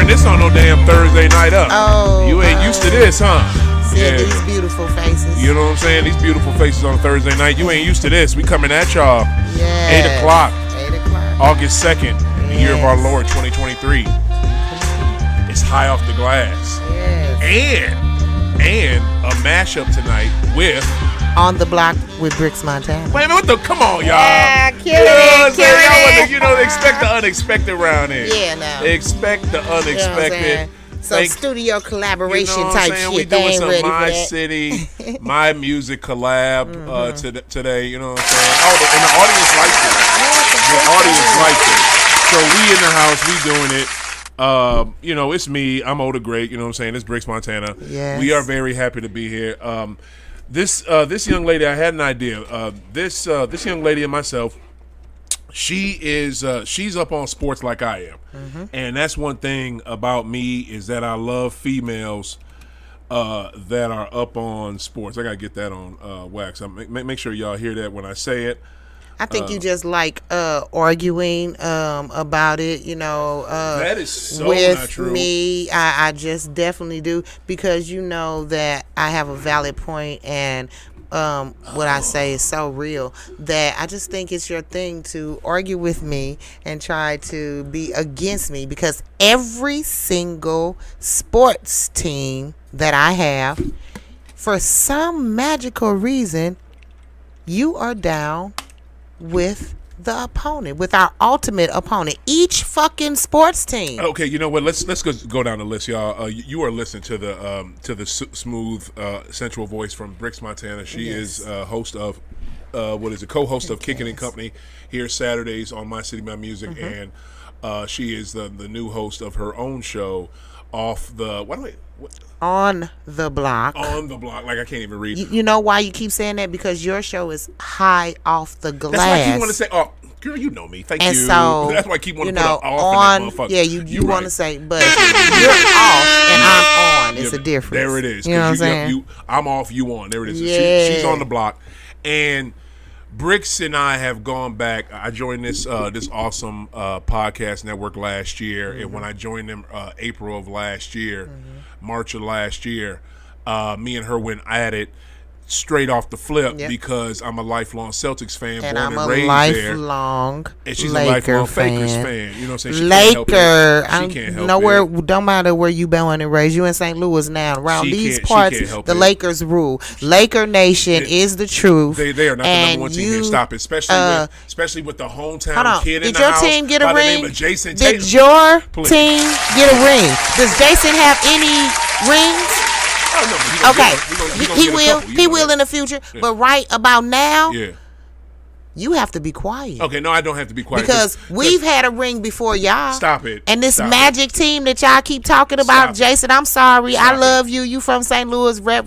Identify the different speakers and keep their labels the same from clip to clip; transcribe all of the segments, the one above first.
Speaker 1: turn this on no damn Thursday night up.
Speaker 2: Oh,
Speaker 1: you ain't used to this, huh?
Speaker 2: Yeah. These beautiful faces.
Speaker 1: You know what I'm saying? These beautiful faces on Thursday night. You ain't used to this. We coming at y'all.
Speaker 2: Yeah.
Speaker 1: 8 o'clock.
Speaker 2: 8 o'clock.
Speaker 1: August 2nd, the year of our Lord 2023. It's high off the glass.
Speaker 2: Yes.
Speaker 1: And a mashup tonight with
Speaker 2: On the Block with Brickz Montana.
Speaker 1: Wait a minute, come on, y'all.
Speaker 2: Yeah,
Speaker 1: Expect the unexpected around here.
Speaker 2: Yeah, no.
Speaker 1: Expect the unexpected.
Speaker 2: Some studio collaboration type shit.
Speaker 1: We doing some My City, My Music collab today. You know what I'm saying? Oh, and the audience likes it. The audience likes it. So we in the house, we doing it. It's me. I'm OThaGreat. You know what I'm saying? It's Brickz Montana.
Speaker 2: Yes.
Speaker 1: We are very happy to be here. This young lady, I had an idea. This young lady and myself, she's up on sports like I am, and that's one thing about me is that I love females that are up on sports. I gotta get that on wax. Make sure y'all hear that when I say it.
Speaker 2: I think you just like arguing about it,
Speaker 1: that is so
Speaker 2: with
Speaker 1: not true.
Speaker 2: Me. I just definitely do, because you know that I have a valid point, and what I say is so real that I just think it's your thing to argue with me and try to be against me, because every single sports team that I have, for some magical reason, you are down with the opponent, with our ultimate opponent, each fucking sports team.
Speaker 1: Okay, you know what? Let's go down the list, y'all. You are listening to the smooth sensual voice from Brickz Montana. She is host of co-host of Kicking and Company here Saturdays on MyCityMyMusic, and she is the new host of her own show,
Speaker 2: On the Block.
Speaker 1: On the Block. Like, I can't even read.
Speaker 2: You know why you keep saying that? Because your show is high off the glass.
Speaker 1: That's why I keep want to say, oh, girl, you know me. Thank you.
Speaker 2: So,
Speaker 1: that's why I keep wanting to put off in that motherfucker.
Speaker 2: Yeah, you want to say, but you're off and I'm on. It's a difference.
Speaker 1: There it is.
Speaker 2: You know what I'm saying?
Speaker 1: I'm off, you on. There it is.
Speaker 2: Yeah.
Speaker 1: She's on the block. And Brickz and I have gone back. I joined this awesome podcast network last year, and when I joined them April of last year, March of last year, me and her went at it straight off the flip because I'm a lifelong Celtics fan,
Speaker 2: and
Speaker 1: born
Speaker 2: I'm
Speaker 1: and raised
Speaker 2: lifelong
Speaker 1: there. And she's
Speaker 2: Laker
Speaker 1: a lifelong
Speaker 2: fan.
Speaker 1: Fakers fan. You know what I'm saying? She
Speaker 2: Laker.
Speaker 1: Can't help it.
Speaker 2: Nowhere. Don't matter where you born and raised. You in St. Louis now. Around these parts, the Lakers rule. Laker Nation is the truth.
Speaker 1: They are not the number one team here. Stop it. Especially with the hometown kid in the house.
Speaker 2: Did your team get a ring?
Speaker 1: Jason
Speaker 2: Did your team get a ring? Does Jason have any rings?
Speaker 1: Oh, no,
Speaker 2: he will in the future. Yeah. But right about now, you have to be quiet.
Speaker 1: Okay, no, I don't have to be quiet.
Speaker 2: Because we've had a ring before y'all.
Speaker 1: Stop it.
Speaker 2: And this magic team that y'all keep talking about, Jason, I'm sorry. I love you. You from St. Louis, rep.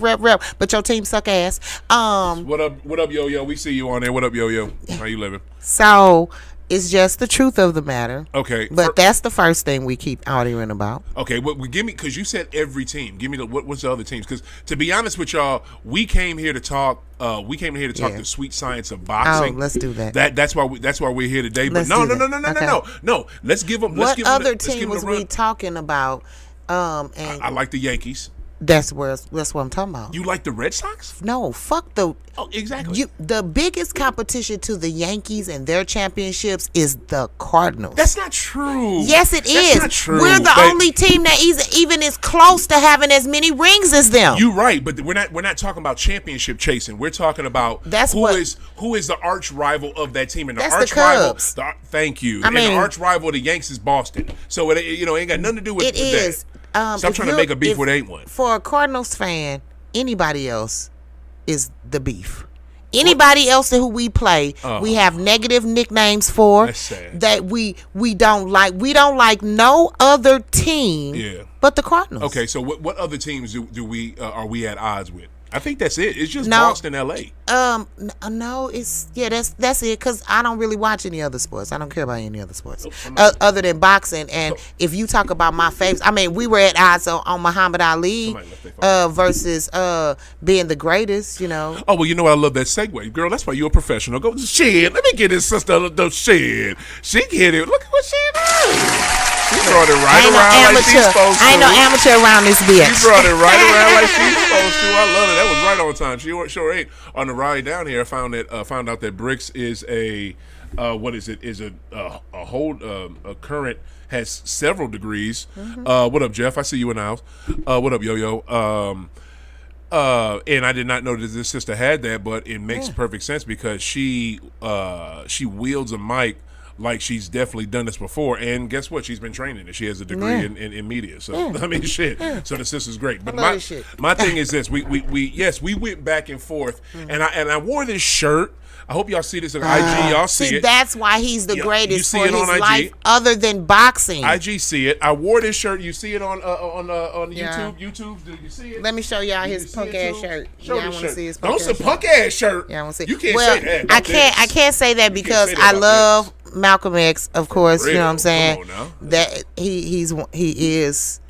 Speaker 2: But your team suck ass.
Speaker 1: What up, yo? We see you on there. What up, yo? How you living?
Speaker 2: So it's just the truth of the matter.
Speaker 1: Okay.
Speaker 2: But that's the first thing we keep arguing about.
Speaker 1: Okay, give me, because you said every team. Give me what's the other teams? Because to be honest with y'all, we came here to talk. The sweet science of boxing.
Speaker 2: Oh, let's do that.
Speaker 1: That's why we're here today. But no. Let's give them.
Speaker 2: What other team was we talking about?
Speaker 1: I like the Yankees.
Speaker 2: That's what I'm talking about.
Speaker 1: You like the Red Sox?
Speaker 2: No, fuck the.
Speaker 1: Oh, exactly.
Speaker 2: The biggest competition to the Yankees and their championships is the Cardinals.
Speaker 1: That's not true.
Speaker 2: Yes, it is.
Speaker 1: Not true.
Speaker 2: We're the only team that even is close to having as many rings as them.
Speaker 1: You're right, but we're not talking about championship chasing. We're talking about who is the arch rival of that team, and the arch rival. Thank you. And the arch rival of the Yankees is Boston. So it ain't got nothing to do with
Speaker 2: it. It is.
Speaker 1: Stop trying to make a beef with ain't one.
Speaker 2: For a Cardinals fan, anybody else is the beef. Anybody else who we play, we have negative nicknames for.
Speaker 1: That's sad.
Speaker 2: That we don't like. We don't like no other team but the Cardinals.
Speaker 1: Okay, so what other teams do we are we at odds with? I think that's it. It's just Boston, L.A.
Speaker 2: No, it's that's it. Because I don't really watch any other sports. I don't care about any other sports other than boxing. And if you talk about my favorites, I mean, we were at odds on Muhammad Ali versus being the greatest. You know.
Speaker 1: Oh well, you know what? I love that segue, girl. That's why you're a professional. Go shit. Let me get this sister the shit. She get it. Look at what she does. She brought it right around like she's supposed to.
Speaker 2: I ain't no amateur around this bitch.
Speaker 1: She brought it right around like she's supposed to. I love it. That was right on time. She sure ain't. On the ride down here, I found out that Brickz is a what is it? Is a current, has several degrees. What up, Jeff? I see you in the house. What up, Yo-Yo? And I did not know that this sister had that, but it makes perfect sense because she wields a mic like she's definitely done this before. And guess what? She's been training it. She has a degree in media. So I mean, shit. So the sister's great. But my thing is this: we went back and forth, and I wore this shirt. I hope y'all see this on IG. Y'all see it.
Speaker 2: That's why he's the greatest
Speaker 1: you see
Speaker 2: for
Speaker 1: it
Speaker 2: his
Speaker 1: on IG.
Speaker 2: life other than boxing.
Speaker 1: IG see it. I wore this shirt. You see it on YouTube. YouTube, do you see it?
Speaker 2: Let me show y'all his punk ass shirt.
Speaker 1: Show
Speaker 2: y'all
Speaker 1: want to
Speaker 2: see his punk
Speaker 1: ass shirt. Don't say punk ass shirt.
Speaker 2: Yeah, I want to see.
Speaker 1: You can't say that.
Speaker 2: I can't say that because I love Malcolm X, of course. You know what I'm saying? That he is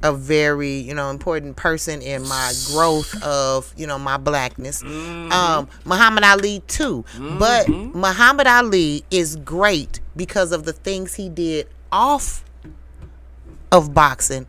Speaker 2: a very important person in my growth of my blackness. Muhammad Ali too, but Muhammad Ali is great because of the things he did off of boxing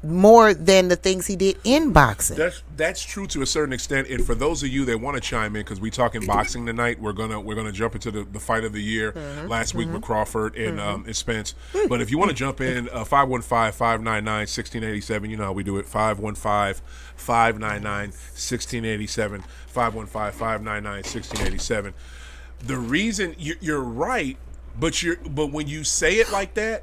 Speaker 2: more than the things he did in boxing.
Speaker 1: That's true to a certain extent. And for those of you that want to chime in, because we talking boxing tonight, we're gonna jump into the fight of the year last week with Crawford and Spence. But if you want to jump in, 515-599-1687. You know how we do it. 515-599-1687. 515-599-1687. The reason you're right, but when you say it like that,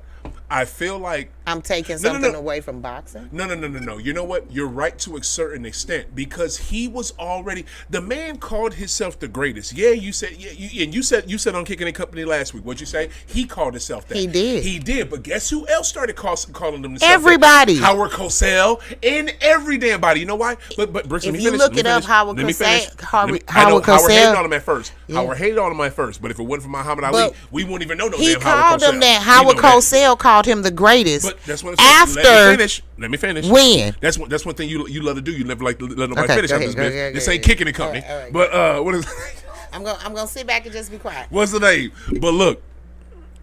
Speaker 1: I feel like
Speaker 2: I'm taking something away from boxing.
Speaker 1: No. You know what? You're right to a certain extent because he was already the man called himself the greatest. Yeah, you said you said on Kicking and Company last week. What'd you say? He called himself that.
Speaker 2: He did.
Speaker 1: He did. But guess who else started calling himself
Speaker 2: everybody?
Speaker 1: That? Howard Cosell and every damn body. You know why? But Bricks,
Speaker 2: if you look it up, Howard Cosell. Howard
Speaker 1: hated on him at first. Howard hated on him at first. But if it wasn't for Muhammad Ali, we wouldn't even know no damn Howard Cosell. He called him that.
Speaker 2: Howard Cosell called him the greatest.
Speaker 1: But that's what I'm saying. Let me finish.
Speaker 2: When?
Speaker 1: That's one thing you love to do. You never like to let nobody finish. This ain't Kicking and Company. All right. But what is?
Speaker 2: I'm gonna sit back and just be quiet.
Speaker 1: What's the name? But look.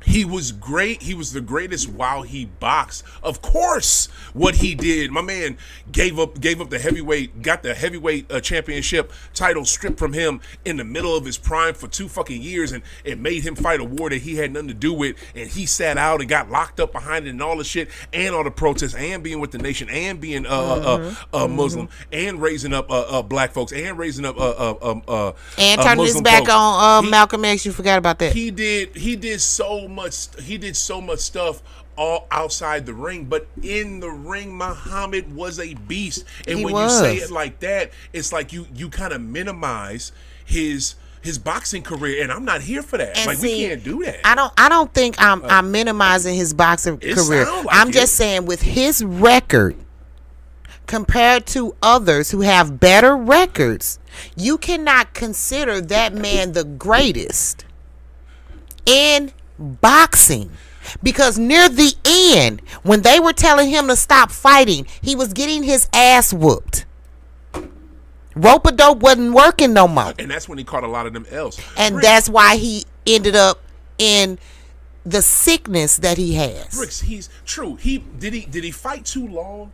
Speaker 1: He was great. He was the greatest while he boxed. Of course, what he did, my man gave up the heavyweight, got the heavyweight championship title stripped from him in the middle of his prime for 2 fucking years, and it made him fight a war that he had nothing to do with, and he sat out and got locked up behind it and all the shit, and all the protests, and being with the nation, and being Muslim, and raising up black folks, and raising up
Speaker 2: and turning his back on Malcolm X. You forgot about that.
Speaker 1: He did so much stuff all outside the ring, but in the ring, Muhammad was a beast. And when you say it like that, it's like you kind of minimize his boxing career, and I'm not here for that. And we can't do that.
Speaker 2: I don't think I'm minimizing his boxing career. I'm just saying with his record compared to others who have better records, you cannot consider that man the greatest in boxing, because near the end, when they were telling him to stop fighting, he was getting his ass whooped. Rope-a-dope wasn't working no more,
Speaker 1: and that's when he caught a lot of them L's.
Speaker 2: And that's why he ended up in the sickness that he has.
Speaker 1: Brickz, he's true. Did he fight too long?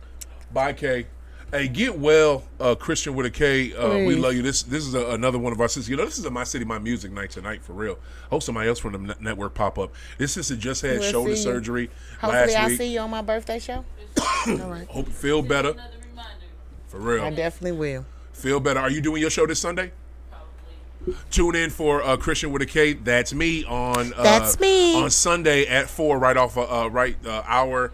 Speaker 1: Bye, K. Hey, get well, Christian with a K. We love you. This is another one of our sisters. This is a My City, My Music night tonight, for real. Hope somebody else from the network pop up. This sister just had shoulder surgery last week.
Speaker 2: Hopefully I see you on my birthday show. All right.
Speaker 1: Hope you feel better. For real.
Speaker 2: I definitely will.
Speaker 1: Feel better. Are you doing your show this Sunday? Probably. Tune in for Christian with a K. That's me on Sunday at 4, right off hour.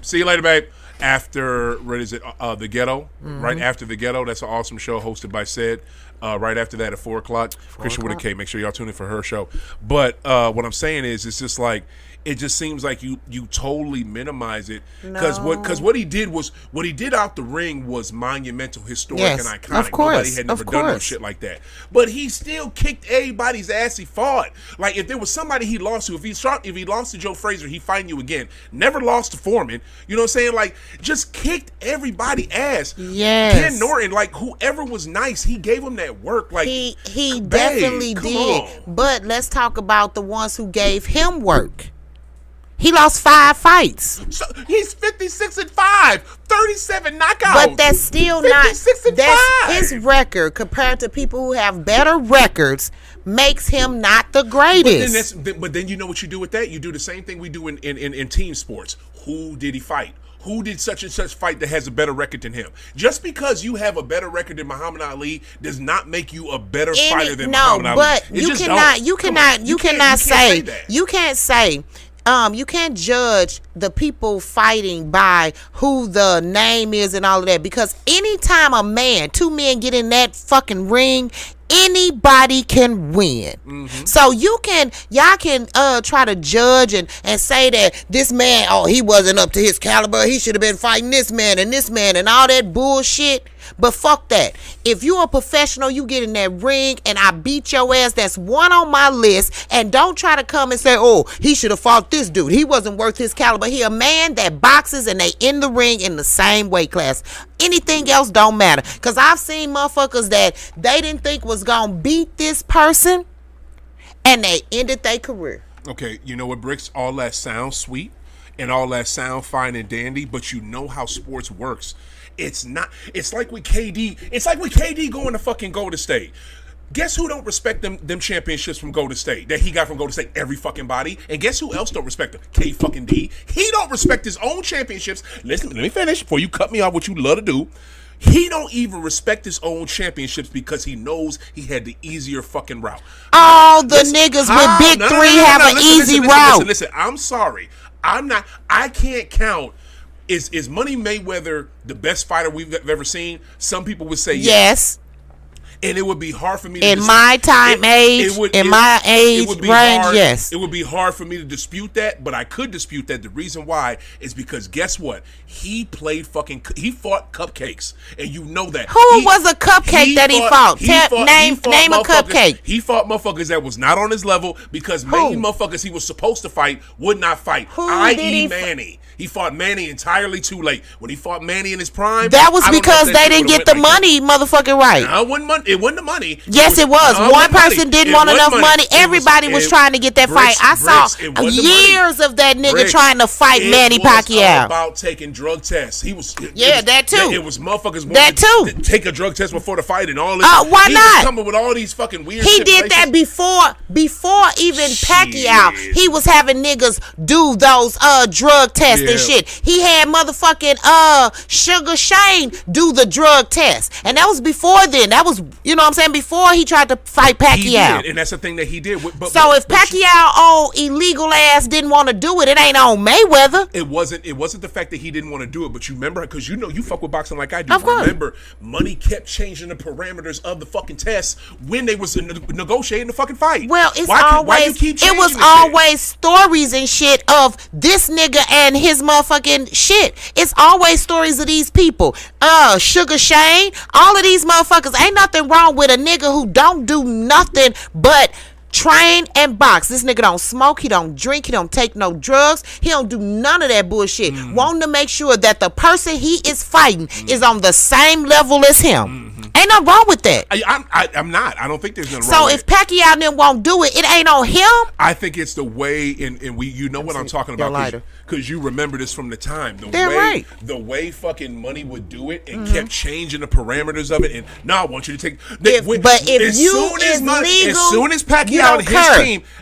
Speaker 1: See you later, babe. After, what is it, The Ghetto, right after The Ghetto. That's an awesome show hosted by Sid. Right after that at 4 o'clock, Christian with a K. Make sure y'all tune in for her show. But what I'm saying is, it's just like, it just seems like you totally minimize it, because what he did out the ring was monumental, historic, and iconic.
Speaker 2: Of course,
Speaker 1: nobody had never done no shit like that. But he still kicked everybody's ass. He fought. Like, if there was somebody he lost to, if he lost to Joe Frazier, he fighting you again. Never lost to Foreman. You know what I'm saying? Like, just kicked everybody ass.
Speaker 2: Yes.
Speaker 1: Ken Norton, like, whoever was nice, he gave him that work. Like,
Speaker 2: he definitely did. But let's talk about the ones who gave him work. He lost 5 fights.
Speaker 1: So he's 56-5, 37 knockouts.
Speaker 2: But that's still not.
Speaker 1: 56-5.
Speaker 2: That's his record compared to people who have better records makes him not the greatest.
Speaker 1: But then you know what you do with that? You do the same thing we do in team sports. Who did he fight? Who did such and such fight that has a better record than him? Just because you have a better record than Muhammad Ali does not make you a better fighter than Muhammad Ali.
Speaker 2: No, but you cannot say
Speaker 1: that.
Speaker 2: You can't say. You can't judge the people fighting by who the name is and all of that, because anytime two men get in that fucking ring, anybody can win. Mm-hmm. So y'all can try to judge and say that this man, he wasn't up to his caliber, he should have been fighting this man and all that bullshit. But fuck that. If you're a professional, you get in that ring and I beat your ass, that's one on my list. And don't try to come and say, he should have fought this dude, he wasn't worth his caliber. He a man that boxes and they in the ring in the same weight class. Anything else don't matter. Because I've seen motherfuckers that they didn't think was gonna beat this person and they ended their career.
Speaker 1: Okay, you know what, Brickz? All that sounds sweet and all that sound fine and dandy, but you know how sports works. It's like with KD. It's like with KD going to fucking Golden State. Guess who don't respect them championships from Golden State that he got from Golden State? Every fucking body. And guess who else don't respect him? K fucking D. He don't respect his own championships. Listen, let me finish before you cut me off. What you love to do. He don't even respect his own championships because he knows he had the easier fucking route.
Speaker 2: All the niggas with Big Three have an easy route.
Speaker 1: Listen. I'm sorry. I can't count. Is Money Mayweather the best fighter we've ever seen? Some people would say
Speaker 2: yes.
Speaker 1: And it would be hard for me to
Speaker 2: in my age range, yes.
Speaker 1: It would be hard for me to dispute that, but I could dispute that. The reason why is because guess what? He fought cupcakes, and you know that.
Speaker 2: Who was a cupcake that he fought? Name a cupcake.
Speaker 1: He fought motherfuckers that was not on his level because many motherfuckers he was supposed to fight would not fight. I.e. Manny. He fought Manny entirely too late. When he fought Manny in his prime,
Speaker 2: that was because they didn't get the money, motherfucking right.
Speaker 1: It wasn't the money.
Speaker 2: Yes, it was. One person didn't want enough money. Everybody was trying to get that fight. I saw years of that nigga trying to fight Manny Pacquiao.
Speaker 1: It was about taking drug tests.
Speaker 2: That too.
Speaker 1: It was motherfuckers
Speaker 2: that too.
Speaker 1: To take a drug test before the fight and all this.
Speaker 2: Why
Speaker 1: he
Speaker 2: not?
Speaker 1: Was coming with all these fucking weird.
Speaker 2: He did that before even Pacquiao. He was having niggas do those drug tests and shit. He had motherfucking Sugar Shane do the drug test, and that was before then. That was, you know what I'm saying, before he tried to fight Pacquiao.
Speaker 1: He did, and that's the thing that he did.
Speaker 2: So if Pacquiao illegal ass didn't want to do it, it ain't on Mayweather.
Speaker 1: It wasn't the fact that he didn't want to do it, but you remember, because you know you fuck with boxing like I do.
Speaker 2: Of course.
Speaker 1: Remember, Money kept changing the parameters of the fucking test when they was negotiating the fucking fight.
Speaker 2: Well, it was always stories and shit of this nigga and his motherfucking shit. It's always stories of these people. Sugar Shane, all of these motherfuckers. Ain't nothing wrong with a nigga who don't do nothing but train and box. This nigga don't smoke, he don't drink, he don't take no drugs, he don't do none of that bullshit. Wanting to make sure that the person he is fighting is on the same level as him. Ain't nothing wrong with that.
Speaker 1: I'm not. I don't think there's nothing wrong with it.
Speaker 2: So if Pacquiao then won't do it, it ain't on him?
Speaker 1: I think it's the way, and we, you know what I'm talking about, because you remember this from the time. The way fucking Money would do it and kept changing the parameters of it. And now I want you to take.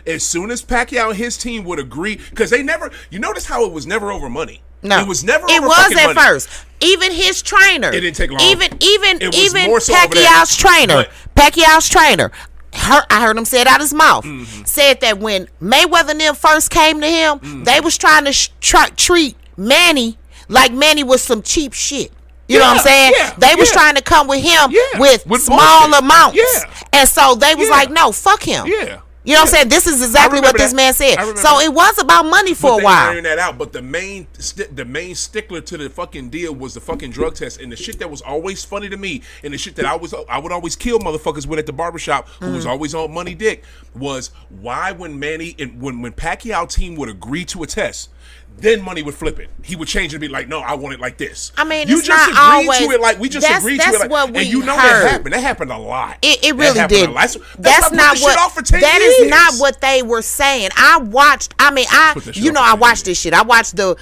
Speaker 1: As soon as Pacquiao and his team would agree, because they never. You notice how it was never over money.
Speaker 2: No,
Speaker 1: it was never.
Speaker 2: It was at first. Even his trainer.
Speaker 1: It didn't take long.
Speaker 2: Even Pacquiao's trainer. Pacquiao's trainer. I heard him say it out his mouth. Said that when Mayweather and them first came to him, they was trying to treat Manny like Manny was some cheap shit. You know what I'm saying? They was trying to come with him with small amounts. And so they was like, no, fuck him. You know what I'm saying? This is exactly what this man said. So it was about money for a while.
Speaker 1: Iron that out, but the main stickler to the fucking deal was the fucking drug test, and the shit that was always funny to me, and the shit that I would always kill motherfuckers with at the barbershop, who was always on Money Dick, was why when Manny and when Pacquiao team would agree to a test, then Money would flip it. He would change it and be like, no, I want it like this.
Speaker 2: I mean,
Speaker 1: you
Speaker 2: it's
Speaker 1: just
Speaker 2: not
Speaker 1: agreed
Speaker 2: always,
Speaker 1: to it like we just agreed to it like,
Speaker 2: what we
Speaker 1: and you know
Speaker 2: heard.
Speaker 1: that happened. That happened a lot.
Speaker 2: It really did.
Speaker 1: That's not what.
Speaker 2: That is That's not what they were saying. I watched. I mean, I watched this shit. I watched the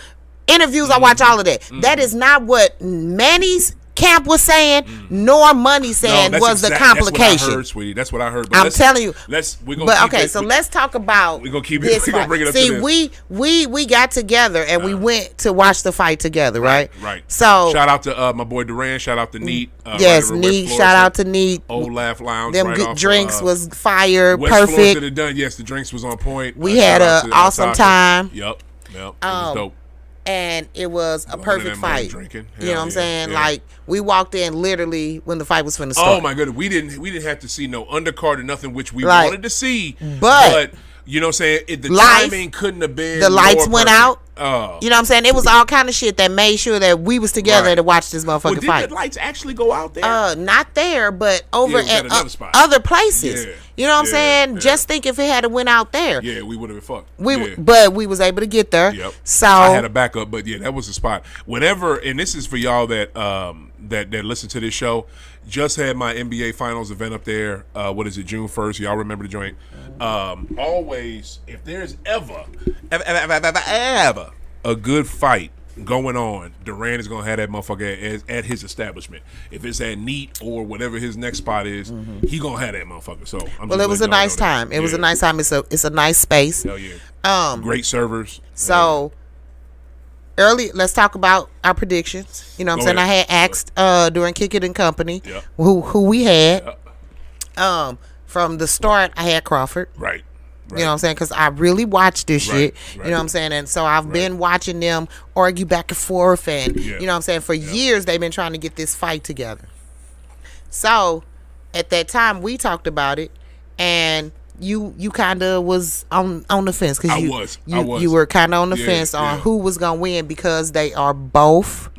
Speaker 2: interviews. I watched all of that. That is not what Manny's camp was saying, nor Money saying was the complication. That's what I heard,
Speaker 1: sweetie. That's what I heard. But
Speaker 2: I'm telling you.
Speaker 1: Let's
Speaker 2: talk about.
Speaker 1: We're gonna keep it. We're gonna bring it up.
Speaker 2: See, we got together and we went to watch the fight together, right?
Speaker 1: Right.
Speaker 2: So
Speaker 1: shout out to my boy Duran. Shout out to Neat.
Speaker 2: Yes, Neat. Shout out to Neat.
Speaker 1: Old Laugh Lounge.
Speaker 2: Them
Speaker 1: right off
Speaker 2: drinks was fire,
Speaker 1: West
Speaker 2: perfect.
Speaker 1: Done. Yes, the drinks was on point.
Speaker 2: We had an awesome time.
Speaker 1: Yep. It was dope.
Speaker 2: And it was a perfect fight.
Speaker 1: Drinking.
Speaker 2: You know what I'm saying? Yeah. Like we walked in literally when the fight was finna start.
Speaker 1: Oh my goodness, we didn't have to see no undercard or nothing, which we wanted to see.
Speaker 2: But
Speaker 1: you know what I'm saying? The timing couldn't have been.
Speaker 2: The lights went out.
Speaker 1: Oh.
Speaker 2: You know what I'm saying? It was all kind of shit that made sure that we was together to watch this motherfucking fight.
Speaker 1: Did the lights actually go out there?
Speaker 2: Not there, but over at other places. Yeah. You know what I'm saying? Yeah. Just think if it had went out there.
Speaker 1: Yeah, we would have been fucked.
Speaker 2: But we was able to get there.
Speaker 1: Yep.
Speaker 2: So
Speaker 1: I had a backup, but yeah, that was the spot. Whenever, and this is for y'all that that listen to this show, just had my NBA Finals event up there. What is it, June 1st? Y'all remember the joint? Always, if there's ever a good fight going on, Durant is gonna have that motherfucker at his establishment. If it's at Neat or whatever his next spot is, he gonna have that motherfucker. So
Speaker 2: it was a nice time. It was a nice time. It's a nice space.
Speaker 1: Hell yeah. Great servers.
Speaker 2: So early, let's talk about our predictions. You know what I'm saying? I had asked during Kick It and Company who we had. From the start, I had Crawford.
Speaker 1: Right.
Speaker 2: You know what I'm saying? Because I really watched this shit. You know what I'm saying? And so I've been watching them argue back and forth. And, you know what I'm saying? For years, they've been trying to get this fight together. So at that time, we talked about it. And you kind of was on the fence. Cause I was. You were kind of on the fence on who was going to win because they are both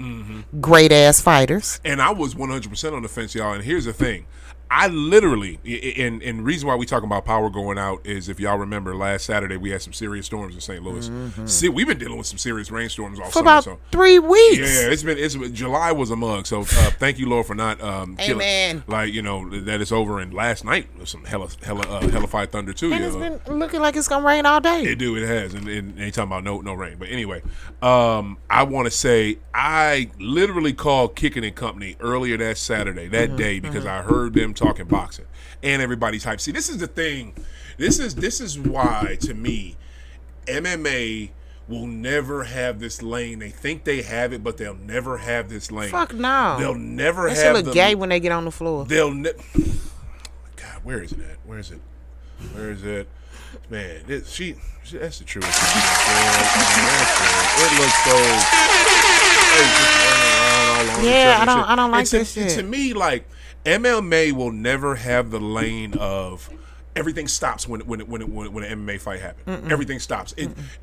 Speaker 2: great-ass fighters.
Speaker 1: And I was 100% on the fence, y'all. And here's the thing. I literally, and reason why we talking about power going out is if y'all remember last Saturday we had some serious storms in St. Louis. See, we've been dealing with some serious rainstorms all summer.
Speaker 2: For about 3 weeks.
Speaker 1: Yeah, it's July was a mug. So thank you, Lord, for not
Speaker 2: killing.
Speaker 1: Like that it's over. And last night was some hellified thunder too.
Speaker 2: And it's been looking like it's gonna rain all day.
Speaker 1: It has, and ain't talking about no rain. But anyway, I want to say I literally called Kicking and Company earlier that Saturday day because I heard them talking boxing and everybody's hype. See, this is the thing. This is why to me MMA will never have this lane. They think they have it, but they'll never have this lane.
Speaker 2: Fuck no.
Speaker 1: They'll never have.
Speaker 2: They look gay when they get on the floor.
Speaker 1: God, where is it at? Where is it? Man, that's the truth. It looks so.
Speaker 2: Yeah, I don't like this shit.
Speaker 1: To me, like MMA will never have the lane of everything stops when an MMA fight happens. Everything stops.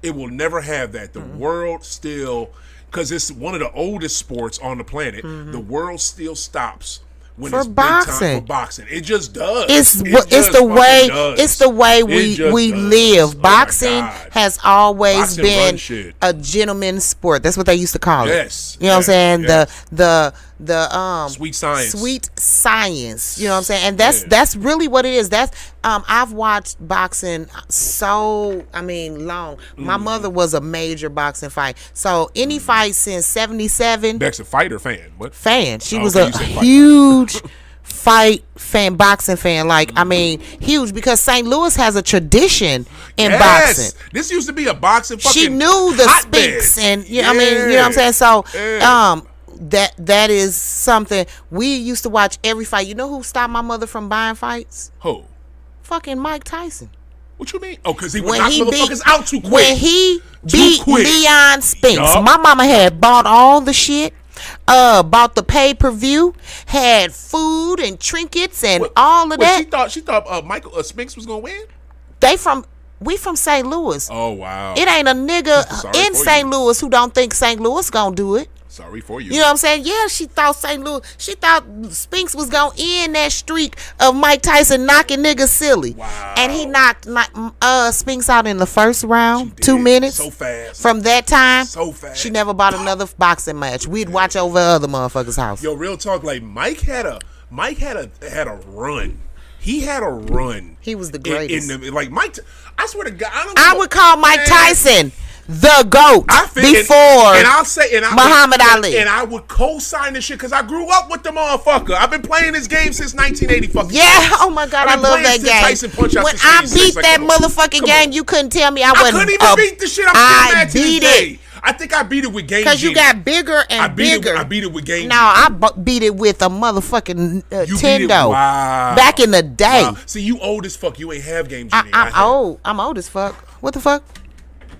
Speaker 1: It will never have that. The world still, because it's one of the oldest sports on the planet. The world still stops when it's big time for boxing. It just does. It's
Speaker 2: the way we live. Boxing has always been a gentleman's sport. That's what they used to call it.
Speaker 1: Yes.
Speaker 2: You know what I'm saying?
Speaker 1: Yes.
Speaker 2: The
Speaker 1: sweet science.
Speaker 2: Sweet science. You know what I'm saying? And that's really what it is. That's I've watched boxing long. My mother was a major boxing fight. So any fight since 77.
Speaker 1: Beck's a fighter fan. What?
Speaker 2: Fan. She was a huge fight fan, boxing fan. Like, huge, because St. Louis has a tradition in boxing.
Speaker 1: This used to be a boxing fucking
Speaker 2: She knew the Spinks and you know what I'm saying? So that is something we used to watch every fight. You know who stopped my mother from buying fights?
Speaker 1: Who?
Speaker 2: Fucking Mike Tyson.
Speaker 1: What you mean? Oh, because he would knock motherfuckers out too quick.
Speaker 2: When he beat Leon Spinks, my mama had bought all the shit. Bought the pay-per-view, had food and trinkets and all of that.
Speaker 1: She thought Michael Spinks was gonna win.
Speaker 2: We from St. Louis.
Speaker 1: Oh wow!
Speaker 2: It ain't a nigga in St. Louis who don't think St. Louis gonna do it.
Speaker 1: Sorry for you.
Speaker 2: You know what I'm saying? Yeah, she thought Spinks was gonna end that streak of Mike Tyson knocking niggas silly.
Speaker 1: Wow.
Speaker 2: And he knocked Spinks out in the first round, 2 minutes.
Speaker 1: So fast.
Speaker 2: From that time,
Speaker 1: so fast.
Speaker 2: She never bought another boxing match. We'd watch over other motherfuckers' house.
Speaker 1: Yo, real talk, like Mike had a run. he had a run.
Speaker 2: He was the greatest.
Speaker 1: Like Mike, I swear to God,
Speaker 2: I would call Mike Tyson the GOAT before
Speaker 1: Muhammad
Speaker 2: Ali.
Speaker 1: And I would co-sign this shit because I grew up with the motherfucker. I've been playing this game since 1980.
Speaker 2: Yeah, oh my God, I love that game. When I beat that motherfucking game, you couldn't tell me I couldn't even beat the shit. I beat it.
Speaker 1: I think I beat it with Game Genie.
Speaker 2: Because you got bigger and bigger.
Speaker 1: I beat it with Game Genie.
Speaker 2: No, I beat it with a motherfucking Nintendo.
Speaker 1: Wow.
Speaker 2: Back in the day. Wow.
Speaker 1: See, you old as fuck. You ain't have Game Genie.
Speaker 2: I'm old. I'm old as fuck. What the fuck?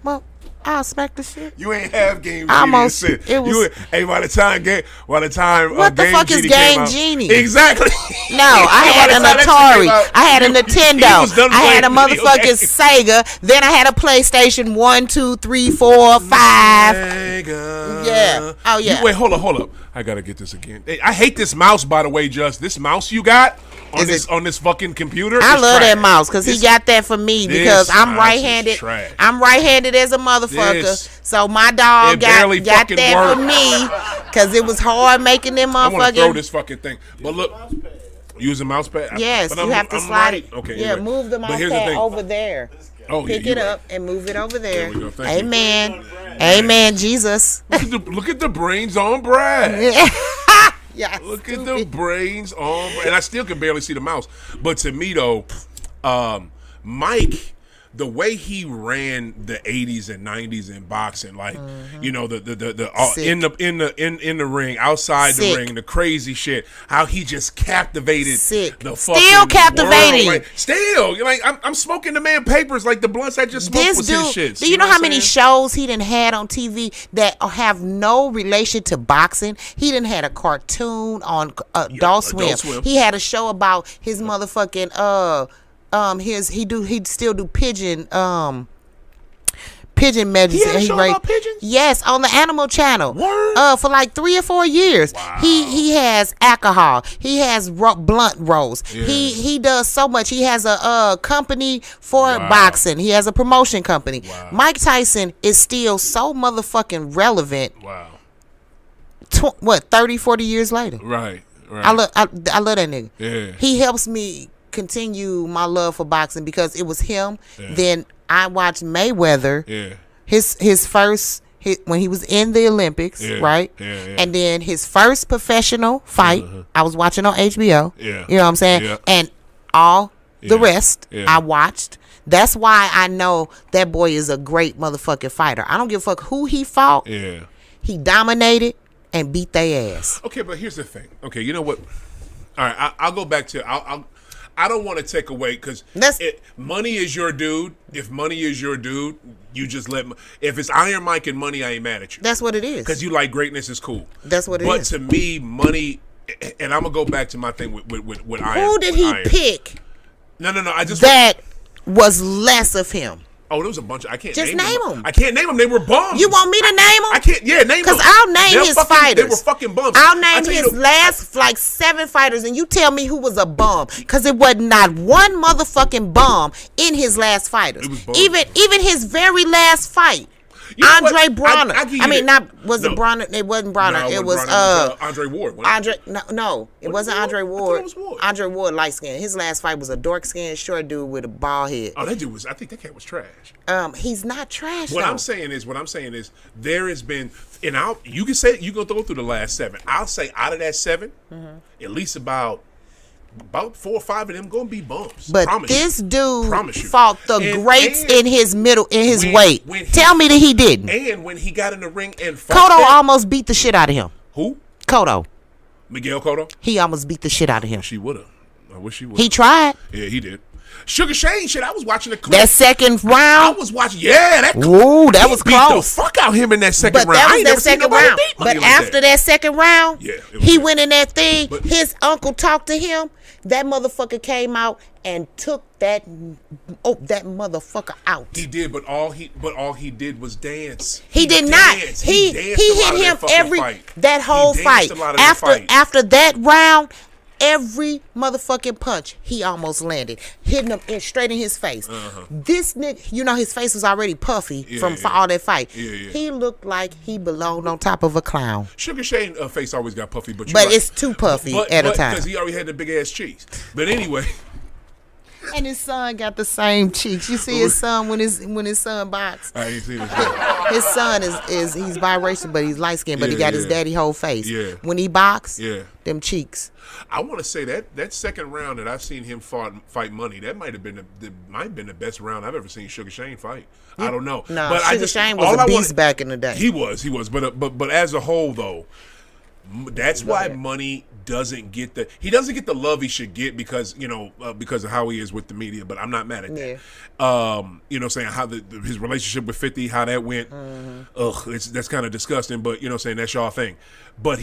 Speaker 2: Well, I'll smack the shit.
Speaker 1: You ain't have Game Genie.
Speaker 2: Almost. It was.
Speaker 1: By the time
Speaker 2: what the fuck is Game Genie?
Speaker 1: Exactly.
Speaker 2: No, I had an Atari. I had a Nintendo. I had a motherfucking Sega. Then I had a PlayStation 1, 2, 3, 4, 5.
Speaker 1: Sega.
Speaker 2: Yeah. Oh yeah.
Speaker 1: Wait, hold up. I gotta get this again. Hey, I hate this mouse, by the way, Just. This mouse you got on this fucking computer.
Speaker 2: I love that mouse because he got that for me because I'm right-handed. I'm right-handed as a motherfucker. So my dog got that for me because it was hard making them motherfuckers.
Speaker 1: I want to throw this fucking thing. But look, use a mouse pad.
Speaker 2: Yes, you have to slide it.
Speaker 1: Okay.
Speaker 2: Yeah, move the mouse pad over there. Pick it up and move it over there. Amen. Amen, Jesus.
Speaker 1: Look at the brains on Brad.
Speaker 2: Yeah,
Speaker 1: look at the brains on Brad. And I still can barely see the mouse. But to me though, Mike, the way he ran the 80s and 90s in boxing, like you know, the in the ring, outside the ring, the crazy shit, how he just captivated the fucking
Speaker 2: still captivating
Speaker 1: world, like, still like I'm smoking the man papers like the blunts I just smoked was his shit.
Speaker 2: Do you know how many shows he done had on TV that have no relation to boxing? He done had a cartoon on Adult Swim. He had a show about his motherfucking he'd still do pigeon medicine.
Speaker 1: He had a show about pigeons?
Speaker 2: Yes, on the Animal Channel.
Speaker 1: Word?
Speaker 2: For like 3 or 4 years. Wow. He has alcohol. He has blunt rolls. Yeah. He does so much. He has a company for boxing. He has a promotion company. Wow. Mike Tyson is still so motherfucking relevant.
Speaker 1: Wow.
Speaker 2: 30, 40 years later.
Speaker 1: Right.
Speaker 2: I love that nigga.
Speaker 1: Yeah.
Speaker 2: He helps me continue my love for boxing because it was him. Yeah. Then I watched Mayweather. Yeah. His first when he was in the Olympics, right? Yeah. And then his first professional fight, I was watching on HBO. Yeah. You know what I'm saying? Yeah. And all the rest I watched. That's why I know that boy is a great motherfucking fighter. I don't give a fuck who he fought. Yeah. He dominated and beat their ass.
Speaker 1: Okay, but here's the thing. Okay, you know what? All right, I'll go back to I don't want to take away because money is your dude. If money is your dude, you just let. If it's Iron Mike and money, I ain't mad at you.
Speaker 2: That's what it is.
Speaker 1: Because you like greatness is cool.
Speaker 2: That's what it
Speaker 1: is.
Speaker 2: is.
Speaker 1: But to me, money, and I'm gonna go back to my thing with Iron.
Speaker 2: Who did he pick?
Speaker 1: No.
Speaker 2: That was less of him.
Speaker 1: Oh, there was a bunch of I can't
Speaker 2: just name them.
Speaker 1: I can't name them. They were bums.
Speaker 2: You want me to name them?
Speaker 1: I can't. Yeah, name them.
Speaker 2: Because I'll name his fighters.
Speaker 1: They were fucking bums.
Speaker 2: I'll name his last like 7 fighters, and you tell me who was a bum. Because it was not one motherfucking bum in his last fighters. Even his very last fight. Andre Bronner. It Bronner? It wasn't Bronner.
Speaker 1: No,
Speaker 2: it was
Speaker 1: Andre Ward.
Speaker 2: No, it wasn't Andre Ward. It was Ward. Andre Ward, light skin. His last fight was a dark skinned short dude with a bald head.
Speaker 1: Oh, that dude was. I think that cat was trash.
Speaker 2: He's not trash.
Speaker 1: What I'm saying is, there has been, and you can go through the last 7. I'll say out of that 7, at least about 4 or 5 of them gonna be bumps.
Speaker 2: But this dude fought the greats in his weight. Tell me that he didn't.
Speaker 1: And when he got in the ring and fought
Speaker 2: Cotto almost beat the shit out of him.
Speaker 1: Who?
Speaker 2: Cotto.
Speaker 1: Miguel Cotto?
Speaker 2: He almost beat the shit out of him.
Speaker 1: She would have. I wish she would.
Speaker 2: He tried.
Speaker 1: Yeah, he did. Sugar Shane shit. I was watching the clip.
Speaker 2: That second round.
Speaker 1: I was watching. Yeah, that.
Speaker 2: Ooh, that was close.
Speaker 1: The fuck out him in that second round.
Speaker 2: That was that second round. But after that second round, he went in that thing. His uncle talked to him. That motherfucker came out and took that motherfucker out.
Speaker 1: He did, but all he did was dance.
Speaker 2: He did not. He hit him that whole fight. After that round, every motherfucking punch he almost landed, hitting him straight in his face. This nigga, his face was already puffy from all that fight. He looked like he belonged on top of a clown.
Speaker 1: Sugar Shane face always got puffy, but
Speaker 2: it's too puffy at a time
Speaker 1: because he already had the big ass cheese. But anyway,
Speaker 2: And his son got the same cheeks. You see his son when his son box.
Speaker 1: I ain't seen this.
Speaker 2: His son is he's biracial, but he's light skinned, but he got his daddy whole face.
Speaker 1: Yeah.
Speaker 2: When he box,
Speaker 1: Yeah.
Speaker 2: them cheeks.
Speaker 1: I want to say that second round that I've seen him fight Money, that might have been the best round I've ever seen Sugar Shane fight. I don't know.
Speaker 2: No,
Speaker 1: but
Speaker 2: Sugar Shane was a beast back in the day.
Speaker 1: He was. But as a whole though, that's why Money doesn't get the love he should get because because of how he is with the media. But I'm not mad at that. Saying how his relationship with 50, how that went. That's kind of disgusting. But saying that's y'all thing. But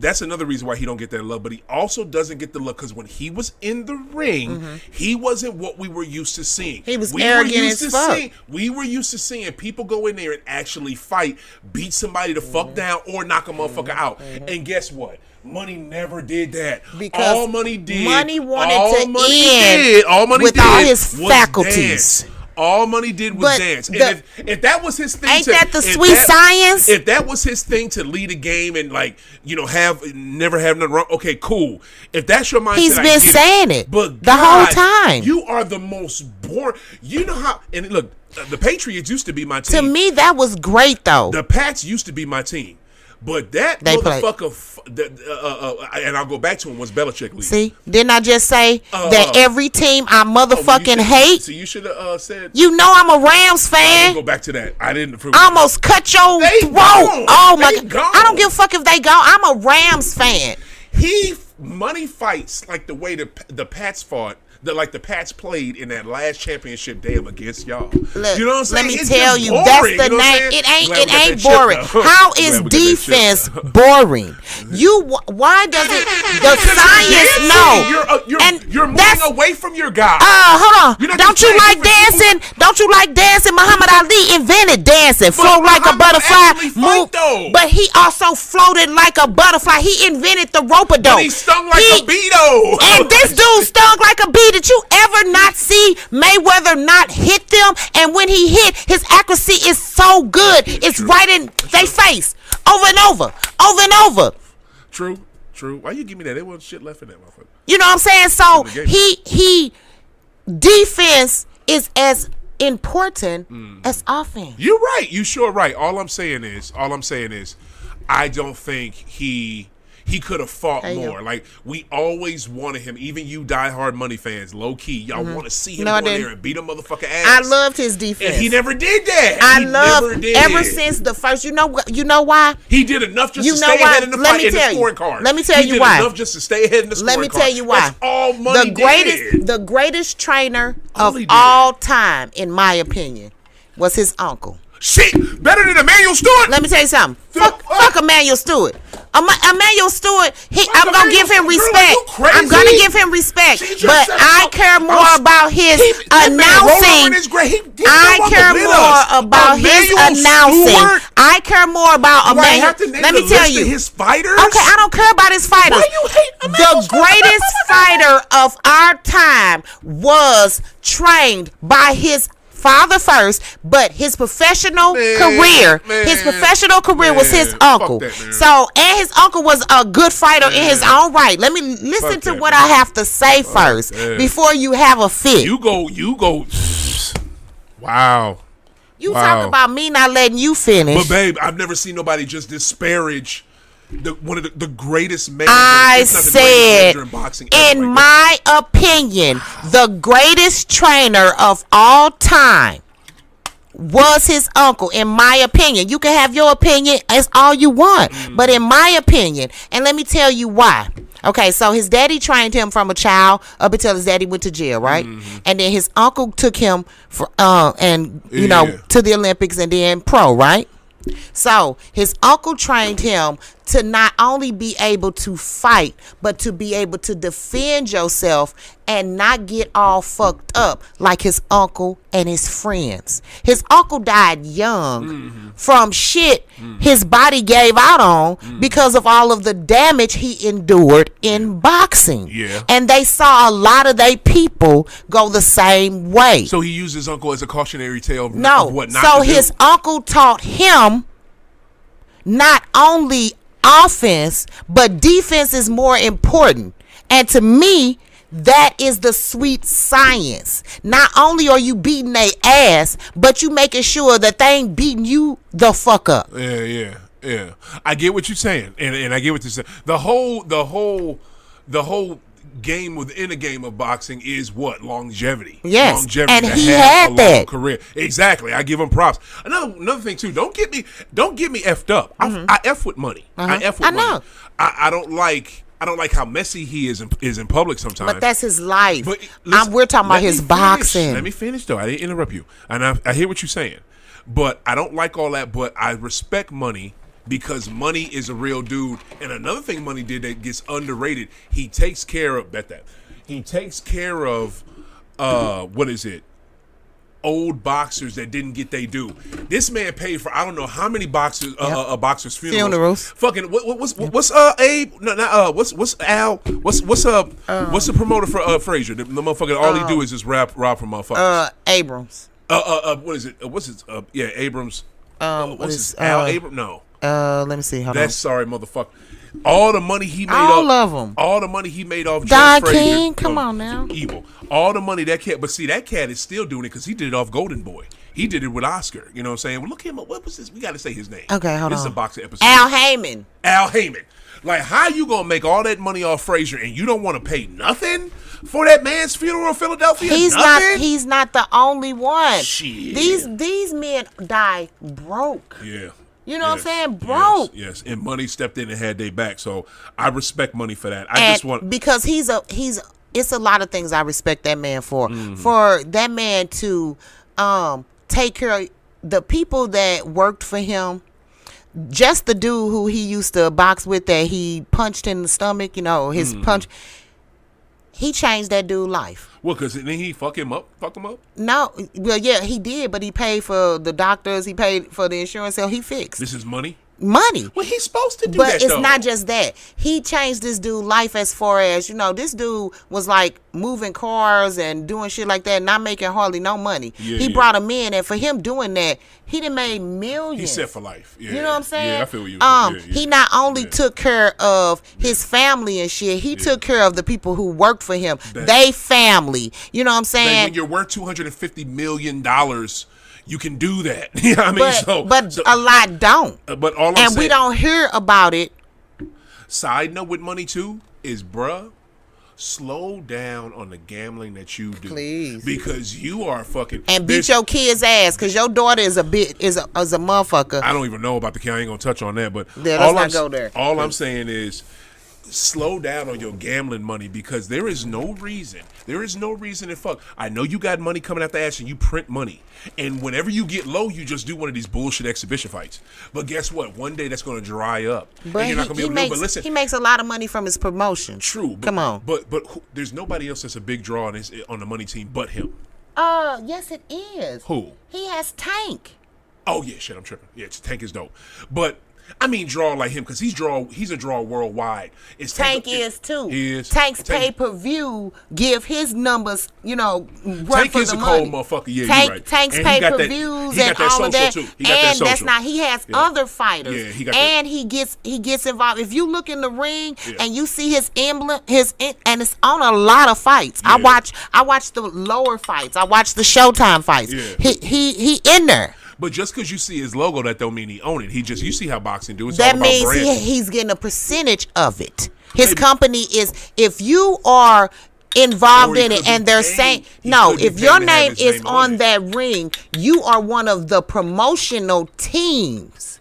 Speaker 1: that's another reason why he don't get that love. But he also doesn't get the love because when he was in the ring, he wasn't what we were used to seeing.
Speaker 2: He was arrogant as fuck.
Speaker 1: We were used to seeing people go in there and actually fight, beat somebody the fuck down, or knock a motherfucker out. And guess what? Money never did that.
Speaker 2: Because
Speaker 1: all Money did,
Speaker 2: Money wanted
Speaker 1: all
Speaker 2: to
Speaker 1: Money
Speaker 2: end
Speaker 1: did, all Money
Speaker 2: with
Speaker 1: did
Speaker 2: all his
Speaker 1: was
Speaker 2: faculties.
Speaker 1: dance. All Money did was
Speaker 2: But
Speaker 1: dance. And if that was his thing,
Speaker 2: ain't that the sweet science?
Speaker 1: If that was his thing to lead a game and never have nothing wrong, okay, cool. If that's your mindset,
Speaker 2: He's been saying it,
Speaker 1: but
Speaker 2: the whole time.
Speaker 1: You are the most boring. You know how? And look, the Patriots used to be my team.
Speaker 2: To me, that was great though.
Speaker 1: The Pats used to be my team. But that motherfucker, and I'll go back to him, was Belichick league.
Speaker 2: See, didn't I just say that every team I motherfucking hate?
Speaker 1: So you should have said.
Speaker 2: You know I'm a Rams fan.
Speaker 1: Go back to that. I didn't.
Speaker 2: Almost cut your throat.
Speaker 1: Gone.
Speaker 2: Oh my God!
Speaker 1: Gone.
Speaker 2: I don't give a fuck if they go. I'm a Rams fan.
Speaker 1: Money fights like the way the Pats fought. The Pats played in that last championship game against y'all.
Speaker 2: Look,
Speaker 1: you know what I'm saying?
Speaker 2: Let me
Speaker 1: It's
Speaker 2: tell you,
Speaker 1: boring,
Speaker 2: that's the
Speaker 1: you know
Speaker 2: name. It ain't boring.
Speaker 1: Chip,
Speaker 2: How is defense boring? Why does it? The science, no.
Speaker 1: You're moving away from your guy.
Speaker 2: Hold on. Don't you like dancing? Don't you like dancing? Muhammad Ali invented dancing. Float like a butterfly. Move. But he also floated like a butterfly. He invented the rope-a-dope.
Speaker 1: But he stung like a beetle.
Speaker 2: And this dude stung like a bee. Did you ever not see Mayweather not hit them? And when he hit, his accuracy is so good. It's right in their face. Over and over. Over and over.
Speaker 1: True. Why you give me that? There wasn't shit left in that motherfucker.
Speaker 2: You know what I'm saying? So he defense is as important as offense.
Speaker 1: You're right. You sure right. All I'm saying is, I don't think he could have fought more. Like, we always wanted him, even you diehard Money fans, low key, y'all want to see him go in there and beat a motherfucker ass.
Speaker 2: I loved his defense.
Speaker 1: And he never did that.
Speaker 2: I loved ever since the first. You know why?
Speaker 1: He did enough just to stay ahead in the fight in the scoring card.
Speaker 2: Let me tell you why.
Speaker 1: He did enough just to stay ahead in the scoring card.
Speaker 2: Let me tell you why.
Speaker 1: That's all Money did.
Speaker 2: The greatest trainer of all time, in my opinion, was his uncle.
Speaker 1: Shit, better than Emmanuel Stewart.
Speaker 2: Let me tell you something. Fuck Emmanuel Stewart. Emmanuel Stewart, I'm gonna give him respect. I'm gonna give him respect. But I care more about his announcing. I care more about his announcing. I care more about Emmanuel. Let me tell you.
Speaker 1: His fighters?
Speaker 2: Okay, I don't care about his fighters.
Speaker 1: Why you hate Emmanuel
Speaker 2: The greatest fighter of our time was trained by his father first, but his professional career was his uncle. And his uncle was a good fighter in his own right. Let me listen to what I have to say first before you have a fit.
Speaker 1: You go. Wow.
Speaker 2: You talk about me not letting you finish.
Speaker 1: But babe, I've never seen nobody just disparage one of the greatest men.
Speaker 2: I said, in my opinion, the greatest trainer of all time was his uncle. In my opinion, you can have your opinion. It's all you want, but in my opinion, and let me tell you why. Okay, so his daddy trained him from a child up until his daddy went to jail, right? And then his uncle took him for to the Olympics and then pro, right? So his uncle trained him to not only be able to fight, but to be able to defend yourself and not get all fucked up like his uncle and his friends. His uncle died young from shit his body gave out on because of all of the damage he endured in boxing. And they saw a lot of their people go the same way.
Speaker 1: So he used his uncle as a cautionary tale of what not
Speaker 2: so
Speaker 1: to do.
Speaker 2: His uncle taught him not only offense, but defense is more important. And to me, That is the sweet science. Not only are you beating their ass, but you making sure that they ain't beating you the fuck up.
Speaker 1: Yeah. I get what you're saying, and I get what you're saying. The whole game within a game of boxing is what? Longevity.
Speaker 2: Yes,
Speaker 1: longevity,
Speaker 2: and he had that
Speaker 1: career. Exactly. I give him props. Another thing too. Don't get me effed up. I f with money. I f with money. I don't like how messy he is in public sometimes.
Speaker 2: But that's his life.
Speaker 1: But listen,
Speaker 2: we're talking about his boxing.
Speaker 1: Let me finish though. I didn't interrupt you, and I hear what you're saying. But I don't like all that. But I respect money. Because Money is a real dude. And another thing Money did that gets underrated, he takes care of old boxers that didn't get their due. This man paid for I don't know how many boxers boxers funerals. Fucking what's Abe? No, not what's Al? What's the promoter for Frazier? The motherfucker all he do is just rob from motherfuckers.
Speaker 2: Abrams.
Speaker 1: What is it? What's his Abrams? What's his Al Abrams? No.
Speaker 2: Let me see. Hold on.
Speaker 1: Sorry, motherfucker. All the money he made all the money he made off
Speaker 2: Don King, come on now.
Speaker 1: Evil. All the money that cat, but see that cat is still doing it because he did it off Golden Boy. He did it with Oscar. You know what I'm saying? Well, look him up. What was this? We got to say his name.
Speaker 2: Okay, hold on.
Speaker 1: This is a boxing episode.
Speaker 2: Al Heyman.
Speaker 1: Like, how you gonna make all that money off Frazier and you don't want to pay nothing for that man's funeral in Philadelphia?
Speaker 2: He's not the only one.
Speaker 1: Shit.
Speaker 2: These men die broke.
Speaker 1: Yeah.
Speaker 2: You know what I'm saying? Broke.
Speaker 1: Yes. And Money stepped in and had their back. So I respect Money for that.
Speaker 2: Because it's a lot of things I respect that man for. Mm-hmm. For that man to take care of the people that worked for him. Just the dude who he used to box with that he punched in the stomach, his punch. He changed that dude's life.
Speaker 1: Well, because then he fuck him up?
Speaker 2: No. Well, yeah, he did, but he paid for the doctors. He paid for the insurance, so he fixed.
Speaker 1: This is money?
Speaker 2: Money.
Speaker 1: Well, he's supposed to do
Speaker 2: that,
Speaker 1: but
Speaker 2: it's not just that. He changed this dude's life as far as, this dude was like moving cars and doing shit like that, not making hardly no money. He brought him in, and for him doing that, he done made millions.
Speaker 1: He's set for life. Yeah.
Speaker 2: You know what I'm saying?
Speaker 1: Yeah, I feel you.
Speaker 2: He not only took care of his family and shit, he took care of the people who worked for him. They family. You know what I'm saying?
Speaker 1: When you're worth $250 million, you can do that. You know what I mean?
Speaker 2: But a lot don't.
Speaker 1: But all I'm saying,
Speaker 2: we don't hear about it.
Speaker 1: Side note with Money too is, bruh, slow down on the gambling that you do,
Speaker 2: please,
Speaker 1: because you are fucking
Speaker 2: and beat your kid's ass because your daughter is a motherfucker.
Speaker 1: I don't even know about the kid. I ain't gonna touch on that, but
Speaker 2: let's not go there.
Speaker 1: All I'm saying is, slow down on your gambling money, because there is no reason in fuck. I know you got money coming out the ass and you print money, and whenever you get low, you just do one of these bullshit exhibition fights. But guess what? One day that's going to dry up,
Speaker 2: but
Speaker 1: and you're not going to be able to do it. But listen,
Speaker 2: he makes a lot of money from his promotion.
Speaker 1: True.
Speaker 2: Come on.
Speaker 1: But there's nobody else that's a big draw on the Money team but him.
Speaker 2: Yes it is.
Speaker 1: Who?
Speaker 2: He has Tank.
Speaker 1: Oh yeah, shit, I'm tripping. Yeah, Tank is dope. But I mean, draw like him, because he's a draw worldwide.
Speaker 2: Tank is too.
Speaker 1: He is.
Speaker 2: Tank's pay-per-view give his numbers, run
Speaker 1: Tank
Speaker 2: for
Speaker 1: is
Speaker 2: the
Speaker 1: a
Speaker 2: money.
Speaker 1: cold motherfucker. Yeah, you're right.
Speaker 2: Tank's pay-per-views and all of that.
Speaker 1: Too. He got that social.
Speaker 2: That's not. He has other fighters.
Speaker 1: Yeah, he got
Speaker 2: and that. He gets involved. If you look in the ring and you see his emblem, and it's on a lot of fights. Yeah. I watch the lower fights. I watch the Showtime fights. Yeah. He in there.
Speaker 1: But just because you see his logo, that don't mean he own it. You see how boxing do. It's
Speaker 2: that
Speaker 1: all about
Speaker 2: means
Speaker 1: branding.
Speaker 2: He's getting a percentage of it. His company is, if you are involved in it and they're saying, no, if your name is on that ring, you are one of the promotional teams.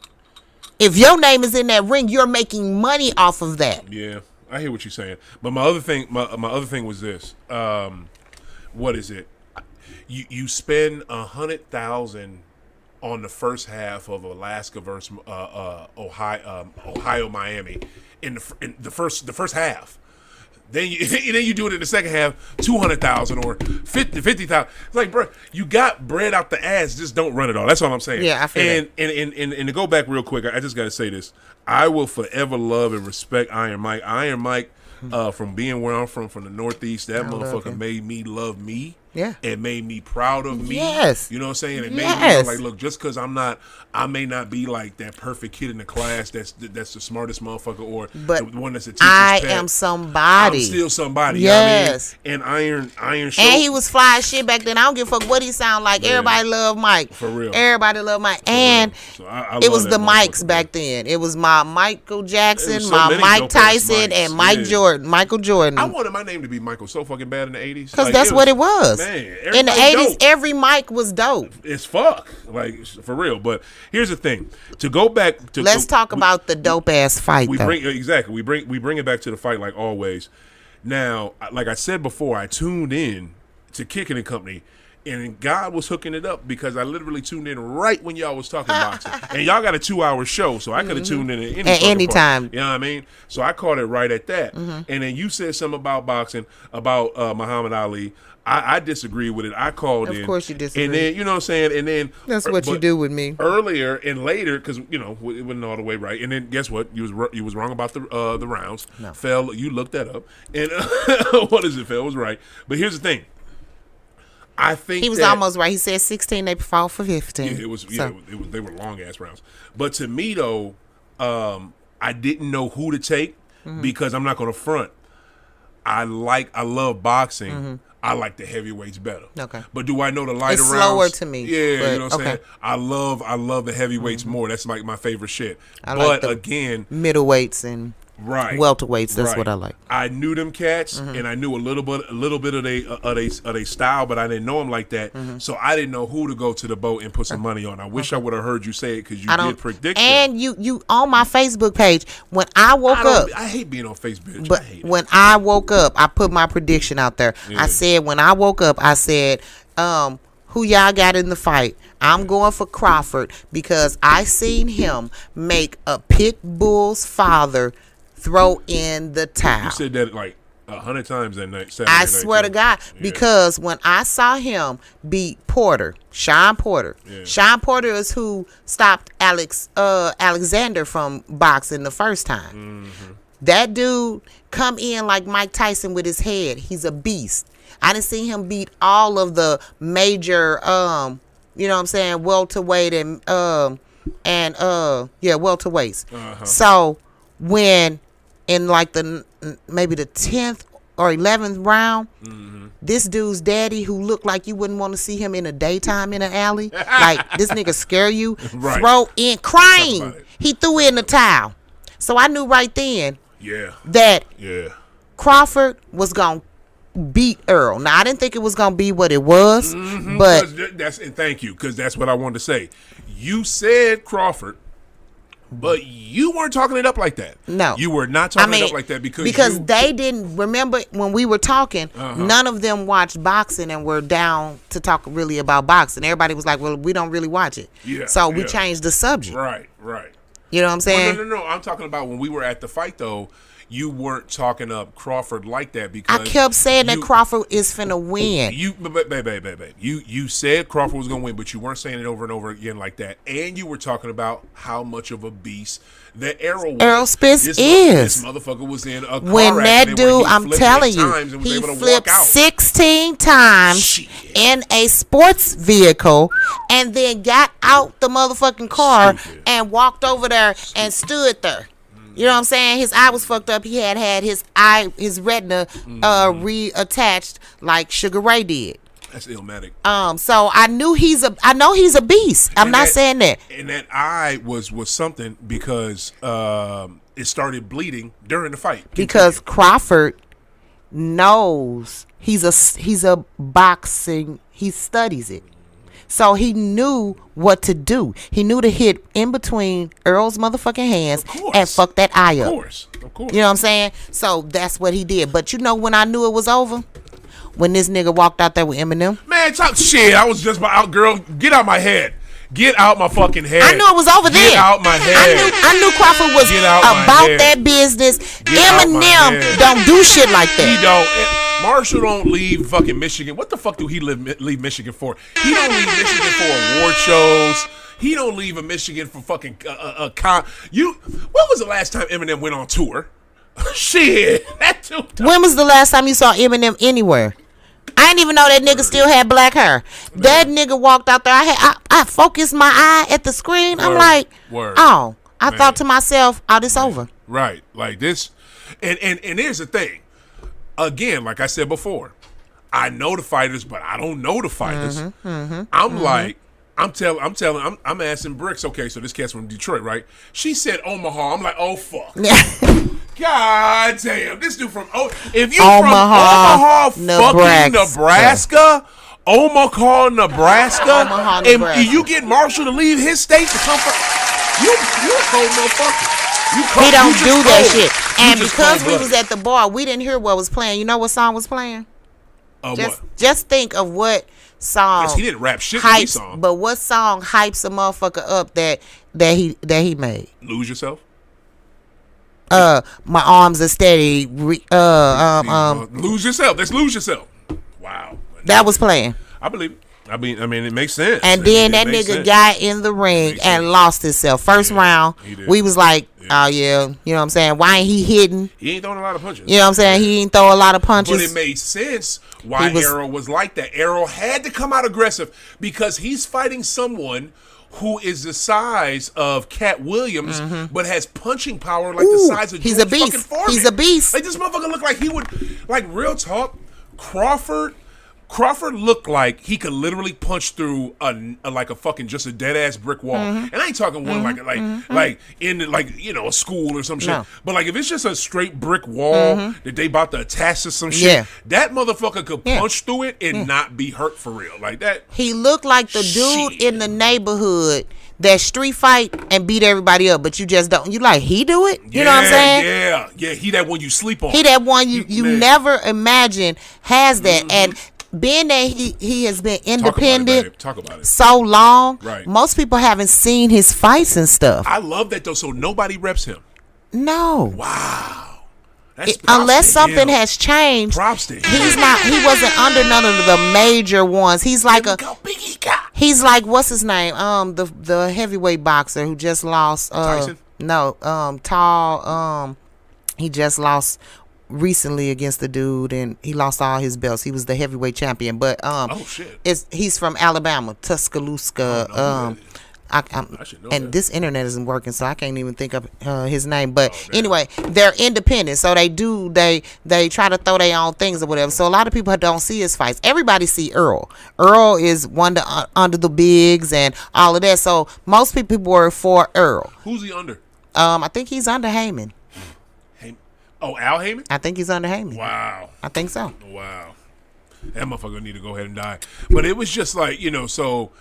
Speaker 2: If your name is in that ring, you're making money off of that.
Speaker 1: Yeah, I hear what you're saying. But my other thing was this. What is it? You spend $100,000 on the first half of Alaska versus Ohio, Miami in the first half. Then you do it in the second half, 200,000 or 50,000. It's like, bro, you got bread out the ass, just don't run it all. That's all I'm saying.
Speaker 2: Yeah, I feel that.
Speaker 1: And to go back real quick, I just got to say this: I will forever love and respect Iron Mike. Iron Mike, from being where I'm from the Northeast, that motherfucker made me love me.
Speaker 2: Yeah.
Speaker 1: It made me proud of me.
Speaker 2: Yes.
Speaker 1: You know what I'm saying? It made me like, look, just because I may not be like that perfect kid in the class that's the smartest motherfucker or
Speaker 2: but
Speaker 1: the one that's a teacher's
Speaker 2: I
Speaker 1: pet.
Speaker 2: am somebody.
Speaker 1: I'm still somebody.
Speaker 2: Yes.
Speaker 1: You know what I mean? And Iron Show.
Speaker 2: And he was fly as shit back then. I don't give a fuck what he sound like. Man. Everybody loved Mike.
Speaker 1: For real.
Speaker 2: Everybody loved Mike. And
Speaker 1: so I
Speaker 2: it was the Mikes back then. It was my Michael Jackson,
Speaker 1: so
Speaker 2: my Mike Tyson,
Speaker 1: Mikes.
Speaker 2: and Michael Jordan.
Speaker 1: I wanted my name to be Michael so fucking bad in the 80s.
Speaker 2: Because that's what it was.
Speaker 1: Man,
Speaker 2: in the 80s, every Mike was dope.
Speaker 1: It's fuck. Like, for real. But here's the thing. To go back to
Speaker 2: Let's talk about the dope ass fight.
Speaker 1: We bring it back to the fight like always. Now, like I said before, I tuned in to Kicking and Company, and God was hooking it up because I literally tuned in right when y'all was talking boxing. And y'all got a 2-hour show, so I could have tuned in at any
Speaker 2: time.
Speaker 1: You know what I mean? So I caught it right at that. And then you said something about boxing, about Muhammad Ali. I disagree with it. I called in.
Speaker 2: Of course you disagree.
Speaker 1: And then, you know what I'm saying? And then
Speaker 2: that's what you do with me.
Speaker 1: Earlier and later, because, you know, it wasn't all the way right. And then guess what? You was wrong about the rounds.
Speaker 2: No.
Speaker 1: Fell, you looked that up. And what is it? Fell was right. But here's the thing. I think
Speaker 2: he was almost right. He said 16. They fought for 15.
Speaker 1: Yeah, it was. They were long ass rounds. But to me though, I didn't know who to take because I'm not going to front. I love boxing. I like the heavyweights better. Okay. But do I know the lighter rounds?
Speaker 2: It's slower to me.
Speaker 1: Yeah, but, you know what I'm saying? I love the heavyweights more. That's like my favorite shit.
Speaker 2: But
Speaker 1: again,
Speaker 2: middleweights and welterweights. That's what I like.
Speaker 1: I knew them cats, and I knew a little bit of they style, but I didn't know them like that. So I didn't know who to go to the boat and put some money on. I wish I would have heard you say it because you did predict it.
Speaker 2: And you on my Facebook page when I woke up.
Speaker 1: I hate being on Facebook,
Speaker 2: but when I woke up, I put my prediction out there. Yeah. I said when I woke up, I said, who y'all got in the fight? I'm going for Crawford because I seen him make a pit bull's father throw in the towel.
Speaker 1: You said that like 100 times that night.
Speaker 2: I swear to God, because when I saw him beat Sean Porter. Sean Porter is who stopped Alexander from boxing the first time. That dude come in like Mike Tyson with his head. He's a beast. I didn't see him beat all of the major, you know what I'm saying, welterweight and welterweights. So when in like maybe the 10th or 11th round, this dude's daddy, who looked like you wouldn't want to see him in the daytime in an alley, like this nigga scare you, throw in crying. He threw in the towel. So I knew right then that Crawford was gonna beat Earl. Now I didn't think it was gonna be what it was, but
Speaker 1: thank you, because that's what I wanted to say. You said Crawford, but you weren't talking it up like that.
Speaker 2: No,
Speaker 1: you were not talking it up like that
Speaker 2: because they didn't remember when we were talking. None of them watched boxing and were down to talk really about boxing. Everybody was like, "Well, we don't really watch it." So we changed the subject.
Speaker 1: Right.
Speaker 2: You know what I'm saying?
Speaker 1: No. I'm talking about when we were at the fight though. You weren't talking up Crawford like that because
Speaker 2: I kept saying that Crawford is finna win.
Speaker 1: You said Crawford was gonna win, but you weren't saying it over and over again like that. And you were talking about how much of a beast that Errol Spence is. This motherfucker was in a car
Speaker 2: when that dude, I'm telling you, he flipped 16 times in a sports vehicle and then got out the motherfucking car and walked over there and stood there. You know what I'm saying? His eye was fucked up. He had his retina reattached like Sugar Ray did.
Speaker 1: That's Illmatic.
Speaker 2: So I know he's a beast. I'm not saying that.
Speaker 1: And that eye was something because it started bleeding during the fight.
Speaker 2: Because Crawford knows he's a boxing. He studies it. So he knew what to do. He knew to hit in between Earl's motherfucking hands and fuck that eye up. Of course. You know what I'm saying? So that's what he did. But you know when I knew it was over? When this nigga walked out there with Eminem.
Speaker 1: Man, talk shit. I was just out, girl. Get out my head. Get out my fucking head.
Speaker 2: I knew it was over there.
Speaker 1: Get out my head.
Speaker 2: I knew Crawford was about that business. Eminem don't do shit like that.
Speaker 1: He don't. Marshall don't leave fucking Michigan. What the fuck do he leave Michigan for? He don't leave Michigan for award shows. He don't leave a Michigan for fucking when was the last time Eminem went on tour? Shit.
Speaker 2: When was the last time you saw Eminem anywhere? I didn't even know that nigga still had black hair. Man. That nigga walked out there. I focused my eye at the screen. I'm like, oh, I thought to myself, oh, this over.
Speaker 1: Right. Like this. And here's the thing. Again, like I said before, I know the fighters, but I don't know the fighters. I'm like, I'm asking Brickz, okay, so this cat's from Detroit, right? She said Omaha. I'm like, oh, fuck. God damn. This dude from, if you
Speaker 2: Omaha,
Speaker 1: from Omaha, fucking Nebraska, Omaha, and you get Marshall to leave his state to come from, you a cold motherfucker.
Speaker 2: He don't do that shit. And because we was at the bar, we didn't hear what was playing. You know what song was playing? Just think of what song.
Speaker 1: He didn't rap shit in song.
Speaker 2: But what song hypes a motherfucker up that he made?
Speaker 1: Lose Yourself.
Speaker 2: My arms are steady.
Speaker 1: Lose Yourself. That's Lose Yourself. Wow.
Speaker 2: That was playing.
Speaker 1: I believe it. I mean, it makes sense.
Speaker 2: And then that nigga got in the ring and lost himself. First round, we was like, oh, yeah. You know what I'm saying? Why ain't he hitting?
Speaker 1: He ain't throwing a lot of punches.
Speaker 2: You know what I'm saying? He ain't throw a lot of punches.
Speaker 1: But it made sense why Arrow was like that. Arrow had to come out aggressive because he's fighting someone who is the size of Cat Williams, but has punching power like the size of George fucking Foreman.
Speaker 2: He's a beast.
Speaker 1: Like, this motherfucker looked like he would, like, real talk, Crawford looked like he could literally punch through a fucking just a dead ass brick wall, and I ain't talking one like in a school or some shit. But like if it's just a straight brick wall that they about to attach to some shit, that motherfucker could punch through it and not be hurt for real. Like that.
Speaker 2: He looked like the dude in the neighborhood that street fight and beat everybody up, but you just don't. You like he do it? You know what I'm saying?
Speaker 1: Yeah. He that one you sleep on.
Speaker 2: He that one you never imagine has that and. Being that he has been independent
Speaker 1: Talk about it.
Speaker 2: so long, most people haven't seen his fights and stuff.
Speaker 1: I love that though. So nobody reps him.
Speaker 2: No.
Speaker 1: Wow.
Speaker 2: Unless something has changed.
Speaker 1: Props to him.
Speaker 2: He wasn't under none of the major ones. He's like he's like what's his name? The heavyweight boxer who just lost.
Speaker 1: Tyson.
Speaker 2: No. Tall. He just lost recently against the dude and he lost all his belts. He was the heavyweight champion, but he's from Alabama, Tuscaloosa. And this internet isn't working, so I can't even think of his name. But anyway, they're independent, so they try to throw their own things or whatever. So a lot of people don't see his fights. Everybody see Earl. Earl is one under the bigs and all of that. So most people were for Earl.
Speaker 1: Who's he under?
Speaker 2: I think he's under Heyman.
Speaker 1: Oh, Al Heyman?
Speaker 2: I think he's under Heyman.
Speaker 1: Wow.
Speaker 2: I think so.
Speaker 1: Wow. That motherfucker need to go ahead and die. But it was just like, so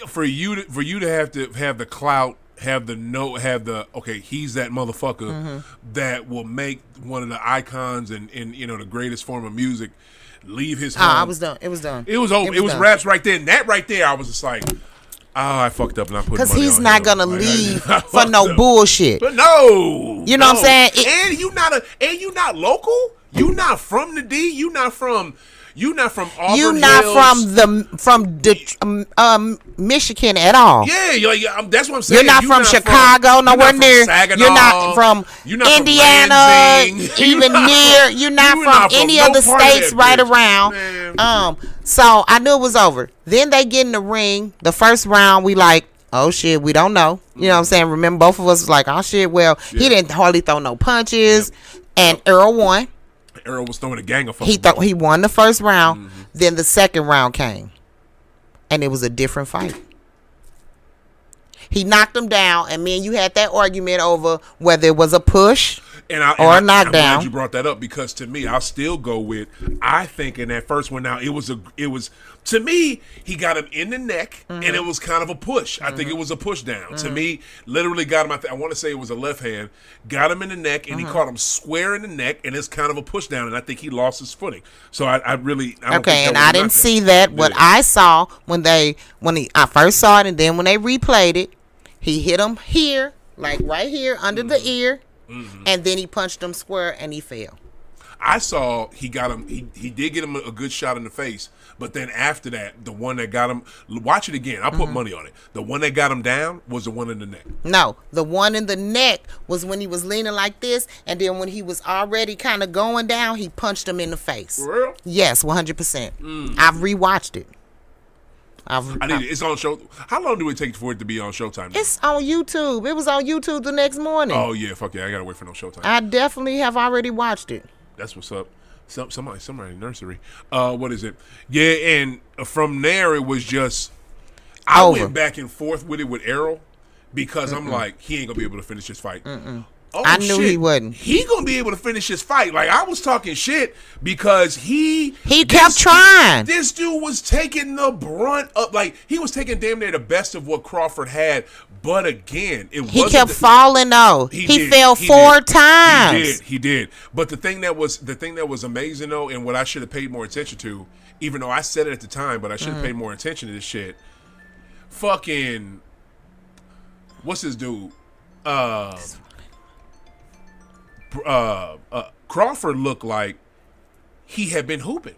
Speaker 1: for you to have the clout, have the okay, he's that motherfucker that will make one of the icons and the greatest form of music leave his home.
Speaker 2: I was done. It was done.
Speaker 1: It was over. It was raps right there. And that right there, I was just like, I fucked up and I put money on him.
Speaker 2: Because he's not going to leave for no bullshit.
Speaker 1: But no.
Speaker 2: You know what I'm saying?
Speaker 1: And you not local? You not from the D? You not from Auburn
Speaker 2: You not
Speaker 1: Hills.
Speaker 2: from Michigan at all.
Speaker 1: Yeah, that's what I'm saying.
Speaker 2: You're not from Chicago, nowhere near.
Speaker 1: Saginaw,
Speaker 2: you're not from Indiana, even near. You're not from any of the states right around. Man. So I knew it was over. Then they get in the ring. The first round, we like, oh shit, we don't know. You know what I'm saying? Remember, both of us was like, oh shit, well, he didn't hardly throw no punches, and Earl won.
Speaker 1: Earl was throwing a gang of fucking
Speaker 2: he won the first round. Then the second round came, and it was a different fight. He knocked him down, and me and you had that argument over whether it was a push or a knockdown. I'm
Speaker 1: glad you brought that up because to me, I'll still go with. I think in that first one, now it was to me. He got him in the neck, and it was kind of a push. I think it was a push down. To me, literally got him. I want to say it was a left hand. Got him in the neck, and he caught him square in the neck, and it's kind of a push down. And I think he lost his footing. So I don't think
Speaker 2: and I didn't see that. What I saw when I first saw it, and then when they replayed it, he hit him here, like right here under the ear. And then he punched him square and he fell.
Speaker 1: I saw he got him. He did get him a good shot in the face, but then after that, the one that got him. Watch it again. I put money on it. The one that got him down was the one in the neck.
Speaker 2: No, the one in the neck was when he was leaning like this, and then when he was already kind of going down, he punched him in the face.
Speaker 1: For real?
Speaker 2: Yes, 100%. I've rewatched it.
Speaker 1: It's on show. How long do it take for it to be on Showtime now?
Speaker 2: It's on YouTube. It was on YouTube the next morning.
Speaker 1: Oh yeah, fuck yeah! I gotta wait for no Showtime.
Speaker 2: I definitely have already watched it.
Speaker 1: That's what's up. Somebody in nursery. What is it? Yeah, and from there it was just I went back and forth with it with Errol because I'm like, he ain't gonna be able to finish his fight. Oh,
Speaker 2: I knew he wouldn't.
Speaker 1: He gonna be able to finish his fight. Like, I was talking shit because he
Speaker 2: kept trying.
Speaker 1: This dude was taking the brunt of, like, he was taking damn near the best of what Crawford had. But again,
Speaker 2: he kept falling though. He fell four times.
Speaker 1: He did. But the thing that was amazing though, and what I should have paid more attention to, even though I said it at the time, but I should have paid more attention to this shit. Fucking, what's this dude? Crawford looked like he had been hooping,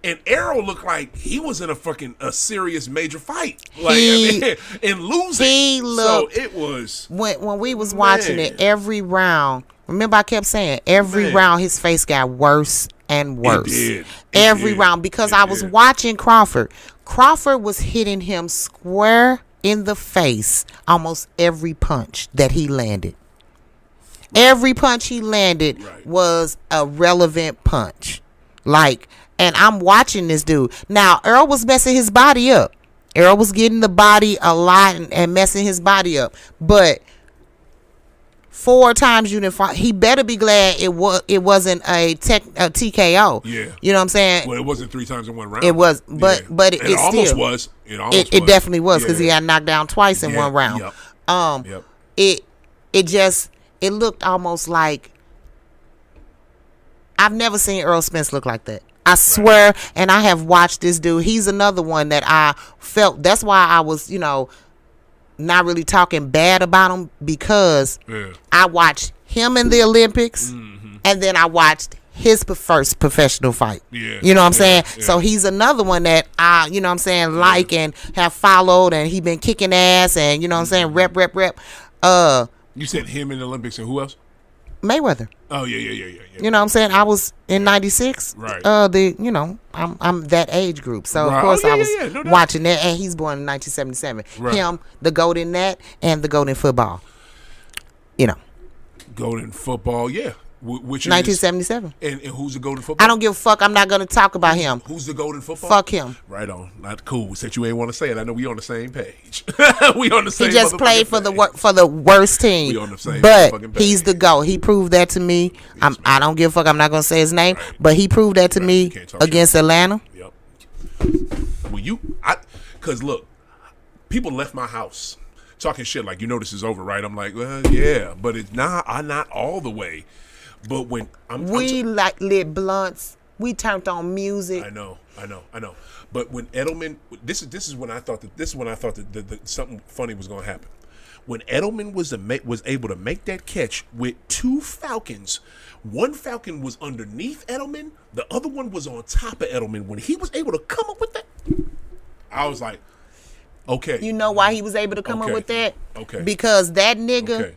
Speaker 1: and Errol looked like he was in a serious major fight, like and losing.
Speaker 2: He looked.
Speaker 1: So it was
Speaker 2: when we was watching it every round. Remember, I kept saying every round his face got worse and worse. It did. Round because I was watching Crawford. Crawford was hitting him square in the face almost every punch that he landed. Every punch he landed was a relevant punch. Like, and I'm watching this dude. Now, Earl was messing his body up. Earl was getting the body a lot and messing his body up. But 4 times you didn't fight. He better be glad it wasn't a TKO.
Speaker 1: Yeah.
Speaker 2: You know what I'm saying?
Speaker 1: Well, it wasn't 3 times in one round.
Speaker 2: It was, but it
Speaker 1: almost
Speaker 2: still
Speaker 1: was.
Speaker 2: It definitely was because he got knocked down twice in one round. It looked almost like I've never seen Earl Spence look like that. I swear, and I have watched this dude. He's another one that I felt. That's why I was, not really talking bad about him because I watched him in the Olympics, and then I watched his first professional fight. Yeah. You know what I'm saying? Yeah. So he's another one that I, like and have followed, and he been kicking ass, and rep.
Speaker 1: You said him in the Olympics and who else?
Speaker 2: Mayweather.
Speaker 1: Oh yeah.
Speaker 2: You know what I'm saying? I was in '96.
Speaker 1: Right.
Speaker 2: I'm that age group, so of course I was watching that, and he's born in 1977. Right. Him, the GOAT in that, and the GOAT in football.
Speaker 1: GOAT in football, yeah. Which
Speaker 2: 1977.
Speaker 1: And who's the GOAT in football?
Speaker 2: I don't give a fuck. I'm not going to talk about him.
Speaker 1: Who's the GOAT in football?
Speaker 2: Fuck him.
Speaker 1: Right on. Not cool. Since you ain't want to say it, I know we on the same page. We on the same.
Speaker 2: He just played for the worst team.
Speaker 1: We on the same.
Speaker 2: But he's the GOAT. He proved that to me. I don't give a fuck. I'm not going to say his name, but he proved that to me against Atlanta.
Speaker 1: Yep. Because look, people left my house talking shit like, this is over, right? I'm like, well, yeah, but it's not all the way. But when
Speaker 2: we lit blunts, we turned on music.
Speaker 1: I know. But when Edelman, this is when I thought that something funny was going to happen. When Edelman was able to make that catch with 2 Falcons, one Falcon was underneath Edelman, the other one was on top of Edelman. When he was able to come up with that, I was like, okay.
Speaker 2: You know why he was able to come up with that?
Speaker 1: Okay.
Speaker 2: Because that nigga.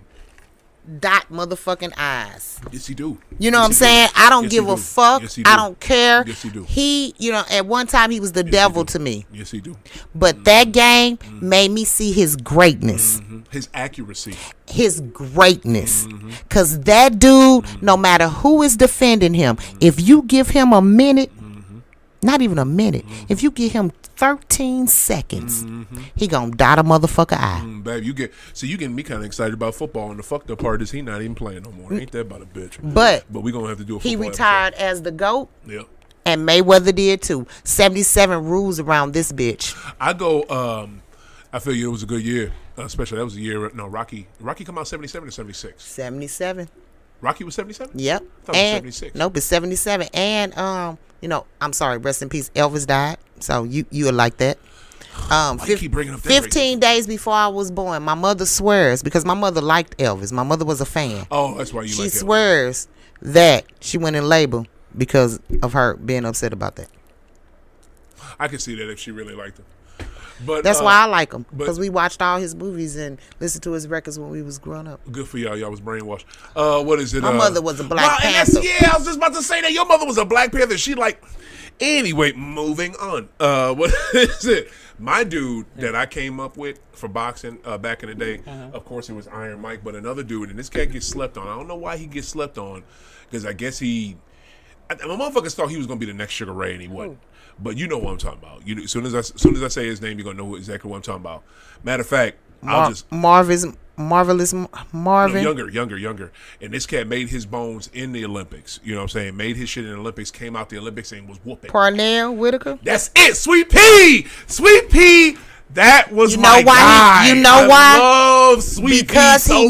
Speaker 2: Dot motherfucking eyes.
Speaker 1: Yes, he do.
Speaker 2: You know what I'm saying? I don't give a fuck.
Speaker 1: Yes, he do.
Speaker 2: I don't care.
Speaker 1: Yes, he do.
Speaker 2: He, at one time he was the devil to me.
Speaker 1: Yes, he do.
Speaker 2: But that game made me see his greatness.
Speaker 1: His accuracy.
Speaker 2: His greatness. Because that dude, no matter who is defending him, if you give him a minute, not even a minute, if you give him 13 seconds, he gonna dot a motherfucker eye.
Speaker 1: Babe, you getting me kind of excited about football, and the fucked up part is he not even playing no more. Ain't that about a bitch?
Speaker 2: But
Speaker 1: we gonna have to do a football
Speaker 2: he retired
Speaker 1: episode.
Speaker 2: as the GOAT.
Speaker 1: Yep.
Speaker 2: And Mayweather did too. 77 rules around this bitch.
Speaker 1: I feel it was a good year. Especially that was a year. No, Rocky come out 77 or 76.
Speaker 2: 77.
Speaker 1: Rocky was 77.
Speaker 2: Yep.
Speaker 1: I thought it was 76.
Speaker 2: Nope, it's 77. And I'm sorry, rest in peace. Elvis died, so you would like that.
Speaker 1: keep bringing up that
Speaker 2: 15 days before I was born, my mother swears, because my mother liked Elvis. My mother was a fan.
Speaker 1: Oh, that's why you like Elvis.
Speaker 2: She swears that she went in labor because of her being upset about that.
Speaker 1: I can see that if she really liked him. But
Speaker 2: that's why I like him, because we watched all his movies and listened to his records when we was growing up.
Speaker 1: Good for y'all. Y'all was brainwashed. What is it?
Speaker 2: My mother was a Black Panther.
Speaker 1: I was just about to say that. Your mother was a Black Panther. She like... Anyway, moving on. What is it? My dude that I came up with for boxing back in the day, of course, it was Iron Mike, but another dude, and this cat gets slept on. I don't know why he gets slept on, because I guess my motherfuckers thought he was going to be the next Sugar Ray, and he wasn't. But you know what I'm talking about. As soon as I say his name, you're going to know exactly what I'm talking about. Matter of fact,
Speaker 2: Marvelous Marvin.
Speaker 1: No, younger. And this cat made his bones in the Olympics. You know what I'm saying? Made his shit in the Olympics, came out the Olympics and was whooping.
Speaker 2: Parnell Whitaker?
Speaker 1: That's it. Sweet Pea. Sweet Pea. That was my guy.
Speaker 2: You know why?
Speaker 1: I love Sweet
Speaker 2: because
Speaker 1: Pea so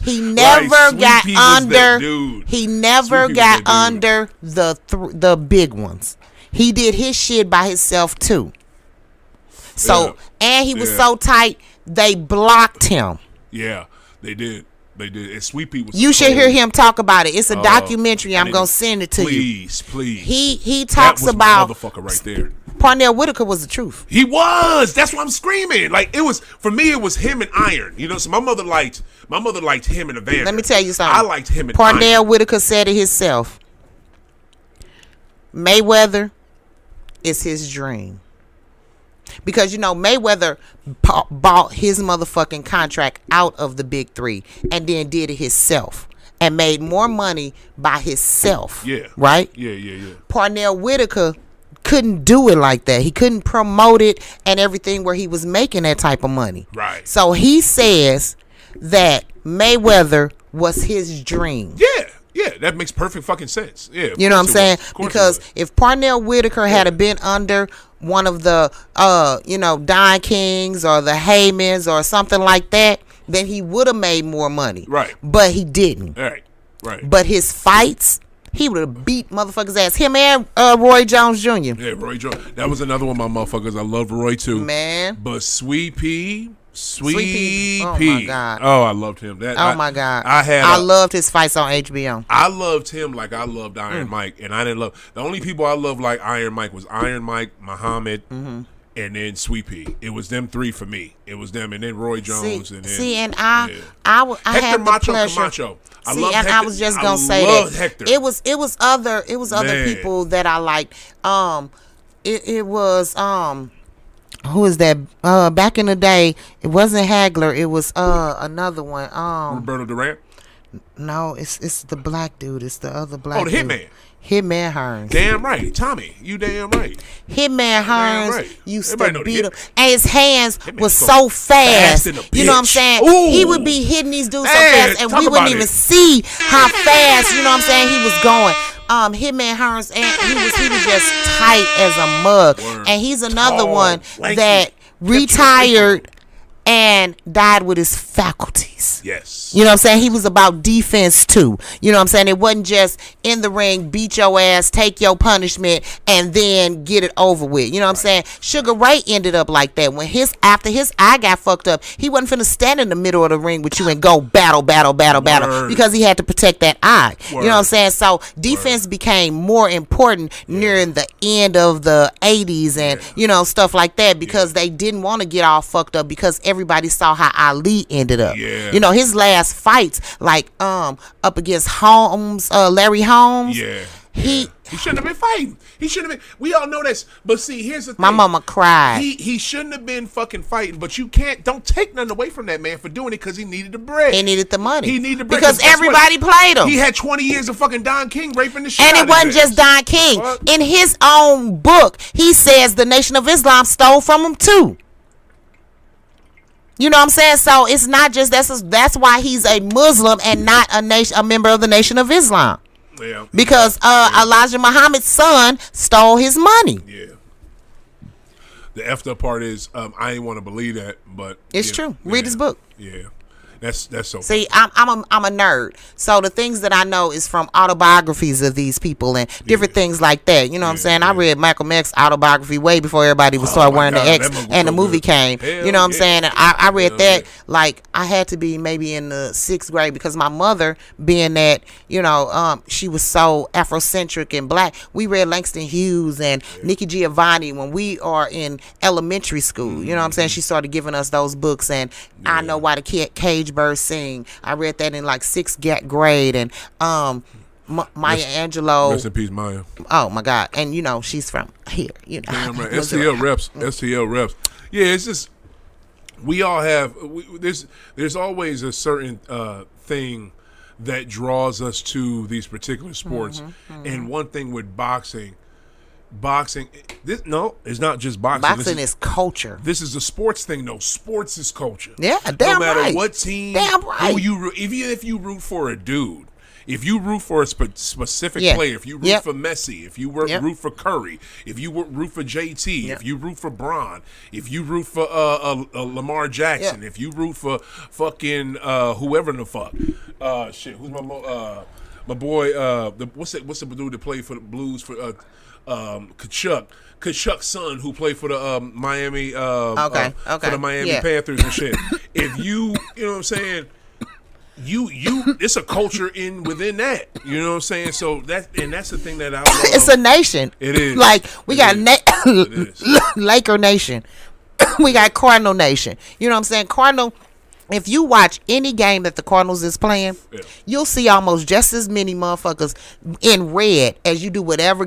Speaker 2: he never got under. He never got under the big ones. He did his shit by himself too. So and he was so tight, they blocked him.
Speaker 1: Yeah, they did. And Sweet Pea was.
Speaker 2: You should hear him talk about it. It's a documentary. I'm gonna send it to you.
Speaker 1: Please.
Speaker 2: He talks about
Speaker 1: motherfucker right there.
Speaker 2: Parnell Whitaker was the truth.
Speaker 1: He was. That's why I'm screaming. Like it was for me. It was him and Iron. You know, so my mother liked him and Evander.
Speaker 2: Let me tell you something.
Speaker 1: I liked him and
Speaker 2: Parnell
Speaker 1: Iron.
Speaker 2: Whitaker said it himself. Mayweather is his dream. Because, you know, Mayweather bought his motherfucking contract out of the big three and then did it himself and made more money by himself.
Speaker 1: Yeah.
Speaker 2: Right?
Speaker 1: Yeah.
Speaker 2: Parnell Whitaker couldn't do it like that. He couldn't promote it and everything where he was making that type of money.
Speaker 1: Right.
Speaker 2: So he says that Mayweather was his dream.
Speaker 1: Yeah, that makes perfect fucking sense. Yeah,
Speaker 2: you know what I'm saying? Because if Parnell Whitaker had been under one of the, Don Kings or the Heymans or something like that, then he would have made more money.
Speaker 1: Right.
Speaker 2: But he didn't.
Speaker 1: Right.
Speaker 2: But his fights, he would have beat motherfuckers' ass. Him and Roy Jones Jr.
Speaker 1: Yeah, Roy Jones. That was another one of my motherfuckers. I love Roy too.
Speaker 2: Man.
Speaker 1: But Sweet Pea.
Speaker 2: Oh my God.
Speaker 1: Oh, I loved him.
Speaker 2: My God. I loved his fights on HBO.
Speaker 1: I loved him like I loved Iron Mike, and I didn't love the only people I loved like Iron Mike was Iron Mike, Muhammad, and then Sweet Pea. It was them three for me. It was them, and then Roy Jones, and then
Speaker 2: I
Speaker 1: Hector
Speaker 2: had the
Speaker 1: Macho
Speaker 2: pleasure.
Speaker 1: Camacho.
Speaker 2: I was just gonna say that
Speaker 1: Hector.
Speaker 2: It was other people that I liked. It was who is that? Back in the day, it wasn't Hagler. It was another one.
Speaker 1: Roberto Durant.
Speaker 2: No, it's the black dude. It's the other black.
Speaker 1: Oh, the
Speaker 2: dude.
Speaker 1: Hitman.
Speaker 2: Hitman Hearns.
Speaker 1: Damn right, Tommy. You damn right.
Speaker 2: Hitman Hearns
Speaker 1: right.
Speaker 2: used to beat him, and his hands was so fast. You know what I'm saying?
Speaker 1: Ooh.
Speaker 2: He would be hitting these dudes so fast, and we wouldn't even see how fast. You know what I'm saying? He was going. Hitman Hearns, and he was just tight as a mug. Word. And he's another one that retired and died with his faculties.
Speaker 1: Yes.
Speaker 2: You know what I'm saying? He was about defense too. You know what I'm saying? It wasn't just in the ring, beat your ass, take your punishment, and then get it over with. You know what I'm saying? Sugar Ray ended up like that. When after his eye got fucked up, he wasn't finna stand in the middle of the ring with you and go battle because he had to protect that eye. Word. You know what I'm saying? So defense became more important near the end of the 80s and stuff like that because they didn't want to get all fucked up because everybody saw how Ali ended up.
Speaker 1: Yeah.
Speaker 2: You know, his last fights, like up against Holmes, Larry Holmes.
Speaker 1: Yeah.
Speaker 2: He
Speaker 1: shouldn't have been fighting. He shouldn't have been. We all know this. But see, here's the thing.
Speaker 2: My mama cried.
Speaker 1: He shouldn't have been fucking fighting. But you don't take nothing away from that man for doing it because he needed the bread.
Speaker 2: He needed the money.
Speaker 1: He needed the bread.
Speaker 2: Because everybody played him.
Speaker 1: He had 20 years of fucking Don King raping the shit
Speaker 2: and it wasn't just Don King. What? In his own book, he says the Nation of Islam stole from him too. You know what I'm saying? So it's not just that's why he's a Muslim and not a member of the Nation of Islam.
Speaker 1: Yeah.
Speaker 2: Because Elijah Muhammad's son stole his money.
Speaker 1: Yeah. The effed up part is I ain't want to believe that, but
Speaker 2: it's true. Read his book.
Speaker 1: Yeah. That's so.
Speaker 2: See, I'm a nerd. So the things that I know is from autobiographies of these people and different things like that. You know what I'm saying? I read Malcolm X's autobiography way before everybody would start wearing the X and the movie came. You know what I'm saying? And I read that like I had to be maybe in the 6th grade because my mother, being that, you know, she was so Afrocentric and black, we read Langston Hughes and Nikki Giovanni when we are in elementary school. You know what I'm saying? She started giving us those books, and I Know Why the Cage Birds Sing. I read that in like 6th grade, and Maya Angelou.
Speaker 1: Rest in peace, Maya.
Speaker 2: Oh my God! And you know she's from here. You know,
Speaker 1: damn right. STL reps. STL reps. Yeah, it's just we all have. There's always a certain thing that draws us to these particular sports, and one thing with boxing. It's not just boxing.
Speaker 2: Boxing is culture.
Speaker 1: This is a sports thing, though. Sports is culture.
Speaker 2: Yeah, damn right.
Speaker 1: No matter what team,
Speaker 2: damn right.
Speaker 1: even if you root for a dude, if you root for a specific player, if you root for Messi, if you root for Curry, if you root for JT, if you root for Bron, if you root for Lamar Jackson, if you root for fucking whoever in the fuck, who's my boy? What's the dude that played for the Blues for Kachuk's son, who played for the Miami for the Miami Panthers and shit. If you know what I'm saying, you it's a culture within that. You know what I'm saying? So that's the thing that I love.
Speaker 2: It's a nation.
Speaker 1: It is.
Speaker 2: Like we got Laker Nation. We got Cardinal Nation. You know what I'm saying? Cardinal. If you watch any game that the Cardinals is playing, you'll see almost just as many motherfuckers in red as you do whatever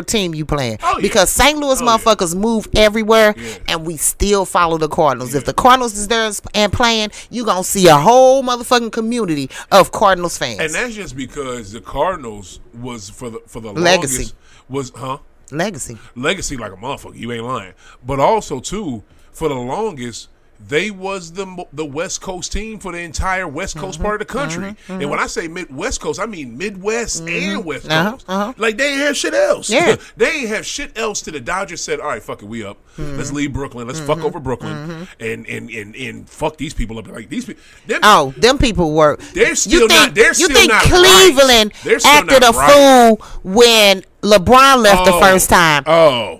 Speaker 2: team you playing. Because St. Louis motherfuckers move everywhere, and we still follow the Cardinals. If the Cardinals is there and playing, you gonna see a whole motherfucking community of Cardinals fans.
Speaker 1: And that's just because the Cardinals was for the
Speaker 2: legacy
Speaker 1: legacy like a motherfucker. You ain't lying. But also too, for the longest, they was the West Coast team for the entire West Coast part of the country. And when I say West Coast, I mean Midwest and West Coast. Like, they ain't have shit else.
Speaker 2: Yeah.
Speaker 1: They ain't have shit else till the Dodgers said, all right, fuck it, we up. Let's leave Brooklyn. Let's fuck over Brooklyn and fuck these people up. Like, these people.
Speaker 2: Them people were.
Speaker 1: They're still not.
Speaker 2: You think Cleveland acted a fool when LeBron left the first time?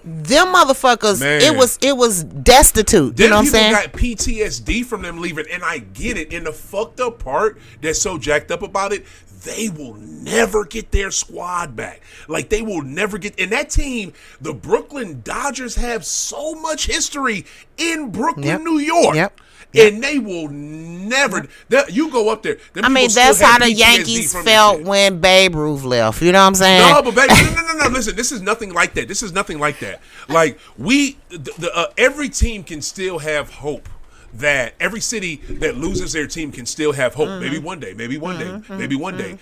Speaker 2: Them motherfuckers, man. It was destitute. You know what I'm saying?
Speaker 1: Got PTSD from them leaving, and I get it. And the fucked up part that's so jacked up about it, they will never get their squad back. Like, they will never get. And that team, the Brooklyn Dodgers, have so much history in Brooklyn, New York. And they will never. You go up there.
Speaker 2: I mean, that's how the Yankees felt when Babe Ruth left. You know what I'm saying?
Speaker 1: No, but baby, no. Listen, this is nothing like that. Like, every team can still have hope. That every city that loses their team can still have hope. Maybe one day. Maybe one day.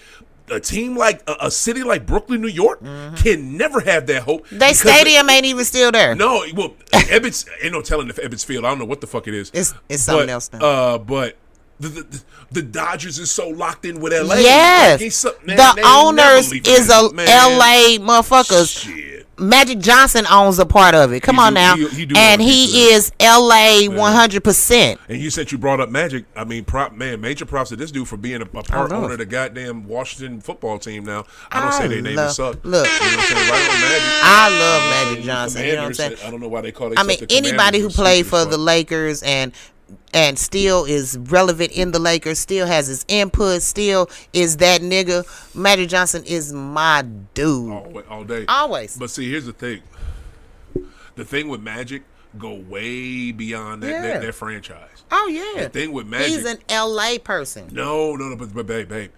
Speaker 1: A team like a city like Brooklyn, New York, can never have that hope.
Speaker 2: Their stadium ain't even still there.
Speaker 1: No, well, Ebbets ain't no telling if Ebbets Field. I don't know what the fuck it is.
Speaker 2: It's something else now.
Speaker 1: But the Dodgers is so locked in with LA.
Speaker 2: Yes,
Speaker 1: like,
Speaker 2: the owners is LA motherfuckers.
Speaker 1: Shit.
Speaker 2: Magic Johnson owns a part of it. Come on now. He is LA 100%.
Speaker 1: And you said you brought up Magic. I mean, major props to this dude for being a part owner of the goddamn Washington football team now. I don't say their name is suck.
Speaker 2: Look.
Speaker 1: You know what I'm saying? Right on Magic.
Speaker 2: I love Magic Johnson. You know what I'm saying?
Speaker 1: I don't know why they call it.
Speaker 2: I mean, anybody who played for the Lakers and still is relevant in the Lakers, still has his input, still is that nigga. Magic Johnson is my dude.
Speaker 1: All day.
Speaker 2: Always.
Speaker 1: But see, here's the thing. The thing with Magic go way beyond that franchise.
Speaker 2: Oh, yeah.
Speaker 1: The thing with Magic.
Speaker 2: He's an LA person.
Speaker 1: No, but babe.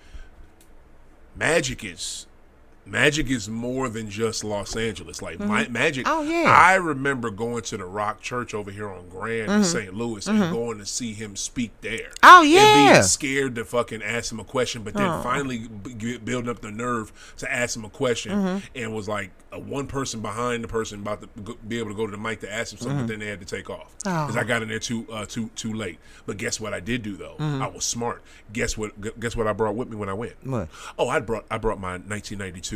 Speaker 1: Magic is more than just Los Angeles. Like, Magic.
Speaker 2: Oh, yeah.
Speaker 1: I remember going to the Rock Church over here on Grand in St. Louis and going to see him speak there.
Speaker 2: Oh, yeah.
Speaker 1: And being scared to fucking ask him a question, but then finally building up the nerve to ask him a question, and was like one person behind the person about to be able to go to the mic to ask him something, but then they had to take off because I got in there too late. But guess what I did do though? I was smart. Guess what I brought with me when I went?
Speaker 2: What?
Speaker 1: Oh, I brought my 1992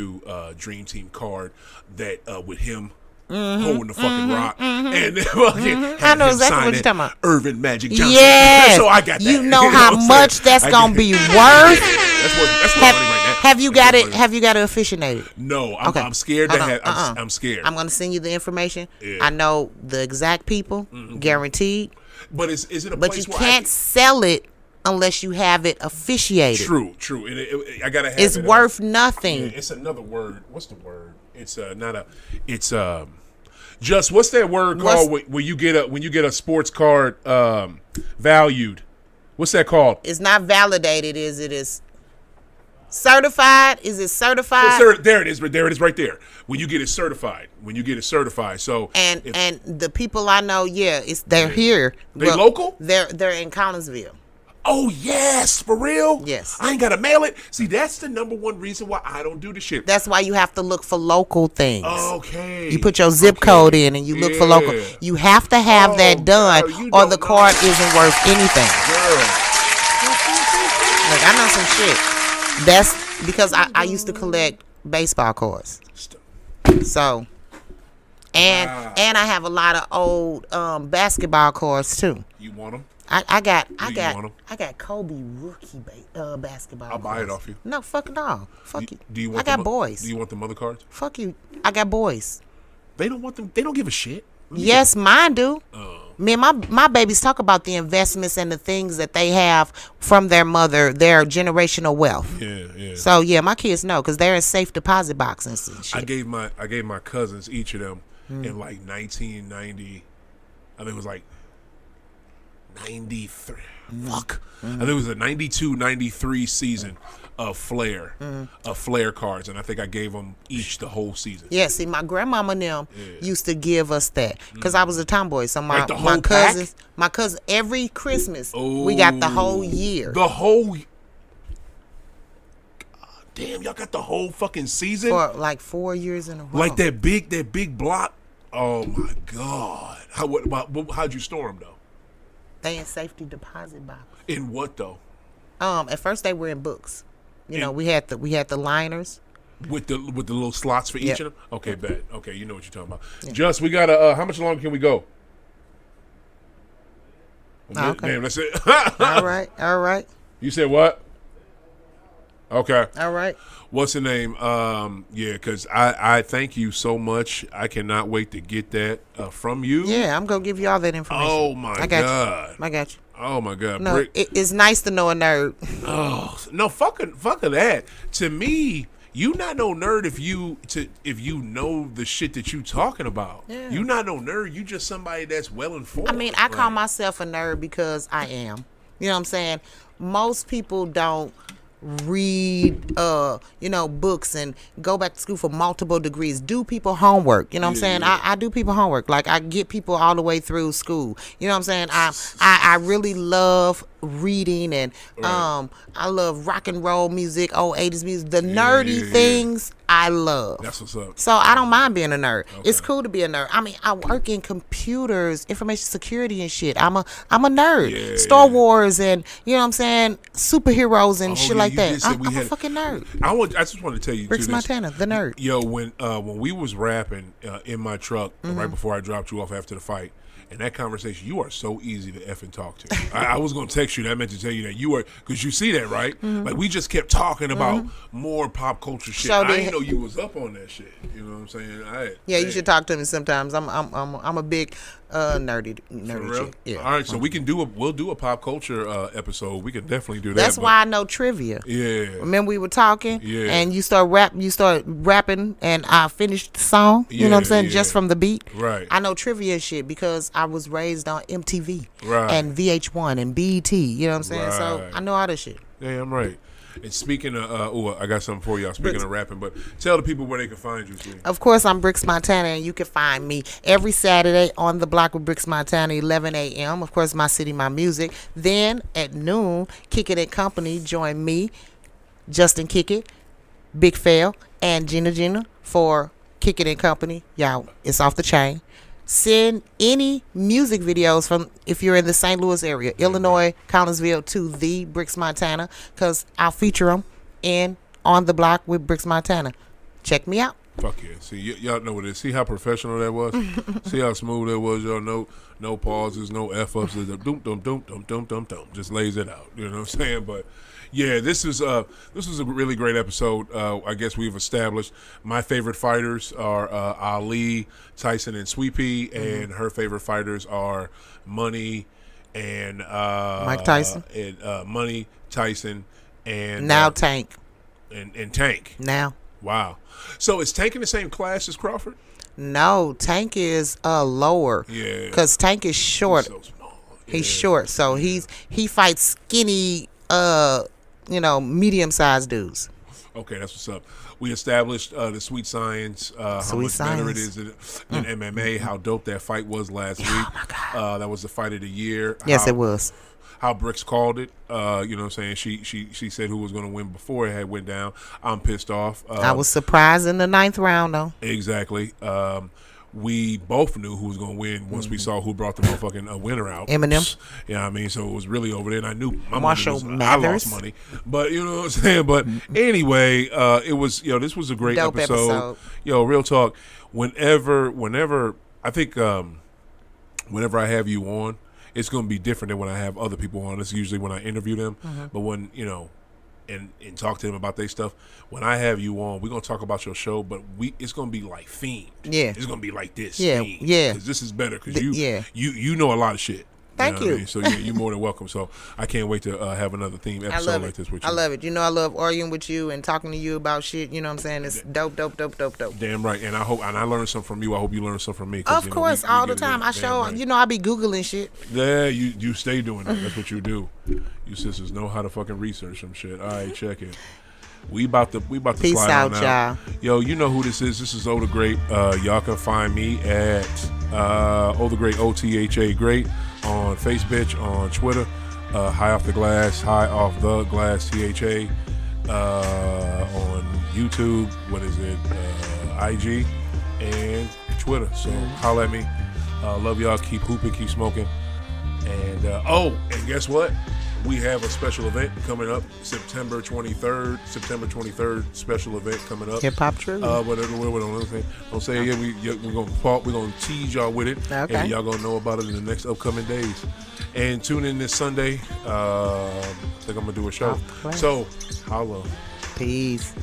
Speaker 1: Dream Team card that with him holding the fucking rock, and then fucking
Speaker 2: I know exactly what you're talking about.
Speaker 1: Irvin Magic Johnson.
Speaker 2: Yes.
Speaker 1: So I got that.
Speaker 2: You know how much that's gonna be worth.
Speaker 1: That's what money right now.
Speaker 2: Have you got it? Have you got it officiated?
Speaker 1: No, I'm scared to have. I'm scared.
Speaker 2: I'm gonna send you the information.
Speaker 1: Yeah.
Speaker 2: I know the exact people, guaranteed.
Speaker 1: But is it a
Speaker 2: But
Speaker 1: place
Speaker 2: you
Speaker 1: where
Speaker 2: can't sell it unless you have it officiated.
Speaker 1: True. And I gotta have
Speaker 2: it's
Speaker 1: it.
Speaker 2: Worth nothing.
Speaker 1: Yeah, it's another word. What's the word? It's not a. It's just what's that word called when you get a sports card valued? What's that called?
Speaker 2: It's not validated. Is certified? Is it certified?
Speaker 1: There it is. There it is right there. When you get it certified. So
Speaker 2: and the people I know, they're here.
Speaker 1: They local?
Speaker 2: They're in Collinsville.
Speaker 1: Oh yes, for real?
Speaker 2: Yes.
Speaker 1: I ain't gotta mail it. See, that's the number one reason why I don't do the shit.
Speaker 2: That's why you have to look for local things.
Speaker 1: Okay.
Speaker 2: You put your zip code in and you look for local. You have to have that done, or the card isn't worth anything.
Speaker 1: Girl.
Speaker 2: Like, I know some shit. That's because I used to collect baseball cards. So, and I have a lot of old basketball cards too.
Speaker 1: You want them?
Speaker 2: I got Kobe rookie basketball.
Speaker 1: I'll buy
Speaker 2: cards.
Speaker 1: it off you.
Speaker 2: No, fuck no. Fuck you.
Speaker 1: Do you want?
Speaker 2: I got boys.
Speaker 1: Do you want the other cards?
Speaker 2: Fuck you. I got boys.
Speaker 1: They don't want them. They don't give a shit.
Speaker 2: Yes, mine do. Me and my babies talk about the investments and the things that they have from their mother, their generational wealth.
Speaker 1: Yeah.
Speaker 2: So yeah, my kids know because they're in safe deposit boxes and shit.
Speaker 1: I gave my cousins each of them in like 1990. I think it was like 93. Fuck. I think it was a 92-93 season of Flair cards, and I think I gave them each the whole season.
Speaker 2: Yeah, see, my grandmama and them used to give us that because I was a tomboy. So my
Speaker 1: cousins,
Speaker 2: every Christmas we got the whole year.
Speaker 1: God, damn, y'all got the whole fucking season
Speaker 2: for like 4 years in a row.
Speaker 1: Like that big block. Oh my God! How'd you store them though?
Speaker 2: They in safety deposit box.
Speaker 1: In what though?
Speaker 2: At first they were in books. You know, we had the liners
Speaker 1: with the little slots for each of them. Okay, bet. Okay, you know what you're talking about.
Speaker 2: Yeah.
Speaker 1: Just we got how much longer can we go?
Speaker 2: Okay.
Speaker 1: Damn, that's it.
Speaker 2: All right.
Speaker 1: You said what? Okay.
Speaker 2: All right.
Speaker 1: What's the name? Yeah, because I thank you so much. I cannot wait to get that from you.
Speaker 2: Yeah, I'm gonna give you all that information.
Speaker 1: Oh my God.
Speaker 2: I got you.
Speaker 1: Oh my God.
Speaker 2: No, it's nice to know a nerd.
Speaker 1: Oh no, fuck that. To me, you not no nerd if you know the shit that you talking about.
Speaker 2: Yeah.
Speaker 1: You not no nerd. You just somebody that's well informed.
Speaker 2: I mean, I call myself a nerd because I am. You know what I'm saying? Most people don't read books and go back to school for multiple degrees, do people homework. You know what I'm saying? I do people homework. Like, I get people all the way through school. You know what I'm saying? I really love reading, and I love rock and roll music, old 80s music, the nerdy things I love.
Speaker 1: That's what's up.
Speaker 2: So I don't mind being a nerd. Okay. It's cool to be a nerd. I mean, I work in computers, information security and shit. I'm a nerd. Yeah, Star Wars and, you know what I'm saying, superheroes and shit like that. I'm a fucking nerd.
Speaker 1: I just want to tell you
Speaker 2: Brickz Montana, the nerd.
Speaker 1: Yo, when we was rapping in my truck right before I dropped you off after the fight, and that conversation, you are so easy to effing talk to. I was going to text you that. I meant to tell you that you are, because you see that, right? Like, we just kept talking about more pop culture shit. I didn't know you was up on that shit. You know what I'm saying?
Speaker 2: You should talk to me sometimes. I'm a big nerdy chick. Yeah.
Speaker 1: All right, so we'll do a pop culture episode. We can definitely do that.
Speaker 2: That's why I know trivia.
Speaker 1: Yeah.
Speaker 2: Remember we were talking, and you start rapping, and I finished the song. You know what I'm saying? Just from the beat.
Speaker 1: Right.
Speaker 2: I know trivia and shit because I was raised on MTV and VH1 and BET. You know what I'm saying? Right. So I know all this shit.
Speaker 1: Yeah, I'm right. And speaking of, I got something for y'all. Speaking of rapping, but tell the people where they can find you. Too.
Speaker 2: Of course, I'm Brickz Montana, and you can find me every Saturday on the block with Brickz Montana, 11 a.m. Of course, My City, My Music. Then at noon, Kick It and Company. Join me, Justin Kick It, Big Fail, and Gina for Kick It and Company. Y'all, it's off the chain. Send any music videos from, if you're in the St. Louis area, Illinois, Collinsville, to the Brickz Montana, because I'll feature them on the block with Brickz Montana. Check me out.
Speaker 1: Fuck yeah. See, y'all know what it is. See how professional that was? See how smooth that was, y'all? No pauses, no F-ups. Doom, dum, dum, dum, dum, dum, dum. Just lays it out. You know what I'm saying? But, yeah, this was a really great episode. I guess we've established my favorite fighters are Ali, Tyson, and Sweet Pea, and her favorite fighters are Money and
Speaker 2: Mike Tyson.
Speaker 1: And Money, Tyson, and
Speaker 2: now Tank.
Speaker 1: And Tank.
Speaker 2: Now.
Speaker 1: Wow. So is Tank in the same class as Crawford?
Speaker 2: No, Tank is lower.
Speaker 1: Yeah.
Speaker 2: Because Tank is short.
Speaker 1: He's so small. Yeah.
Speaker 2: He's short, so he fights skinny, medium-sized dudes.
Speaker 1: Okay, that's what's up. We established the Sweet Science, how much better it is than MMA, how dope that fight was last week.
Speaker 2: Oh, my God.
Speaker 1: That was the fight of the year.
Speaker 2: Yes, it was.
Speaker 1: How Brickz called it. You know what I'm saying? She said who was going to win before it had went down. I'm pissed off.
Speaker 2: I was surprised in the 9th round, though.
Speaker 1: Exactly. We both knew who was going to win once we saw who brought the motherfucking winner out.
Speaker 2: Eminem.
Speaker 1: Yeah, I mean, so it was really over there, and I knew my
Speaker 2: Marshall
Speaker 1: money was, I lost money. But, you know what I'm saying? But anyway, it was, this was a great
Speaker 2: Dope episode.
Speaker 1: Real talk. Whenever, I think whenever I have you on, it's going to be different than when I have other people on. It's usually when I interview them. But when, and talk to them about their stuff. When I have you on, we're going to talk about your show, but it's going to be like themed.
Speaker 2: Yeah.
Speaker 1: It's going to be like this.
Speaker 2: Yeah,
Speaker 1: themed,
Speaker 2: yeah.
Speaker 1: Because this is better because you know a lot of shit.
Speaker 2: Thank you.
Speaker 1: What I mean? So you're more than welcome. So I can't wait to have another theme episode like this with you.
Speaker 2: I love it. I love arguing with you and talking to you about shit. You know what I'm saying? It's dope.
Speaker 1: Damn right. And I learned something from you. I hope you learned something from me.
Speaker 2: Of course, all the time. I show,
Speaker 1: right.
Speaker 2: I be Googling shit.
Speaker 1: Yeah, you stay doing that. That's what you do. You sisters know how to fucking research some shit. All right, check it. We about to
Speaker 2: Peace
Speaker 1: slide
Speaker 2: out,
Speaker 1: on out. Yo, you know who this is. This is OThaGreat. Y'all can find me at OThaGreat, OThaGreat on Facebook, on Twitter, High Off the Glass, THA, on YouTube, what is it, IG, and Twitter. So holla at me. Love y'all. Keep hooping, keep smoking. And, and guess what? We have a special event coming up, September 23rd special event coming up.
Speaker 2: Hip Hop True.
Speaker 1: Don't say it. We're gonna tease y'all with it,
Speaker 2: okay.
Speaker 1: And y'all gonna know about it in the next upcoming days. And tune in this Sunday. I think I'm gonna do a show. So, holla.
Speaker 2: Peace.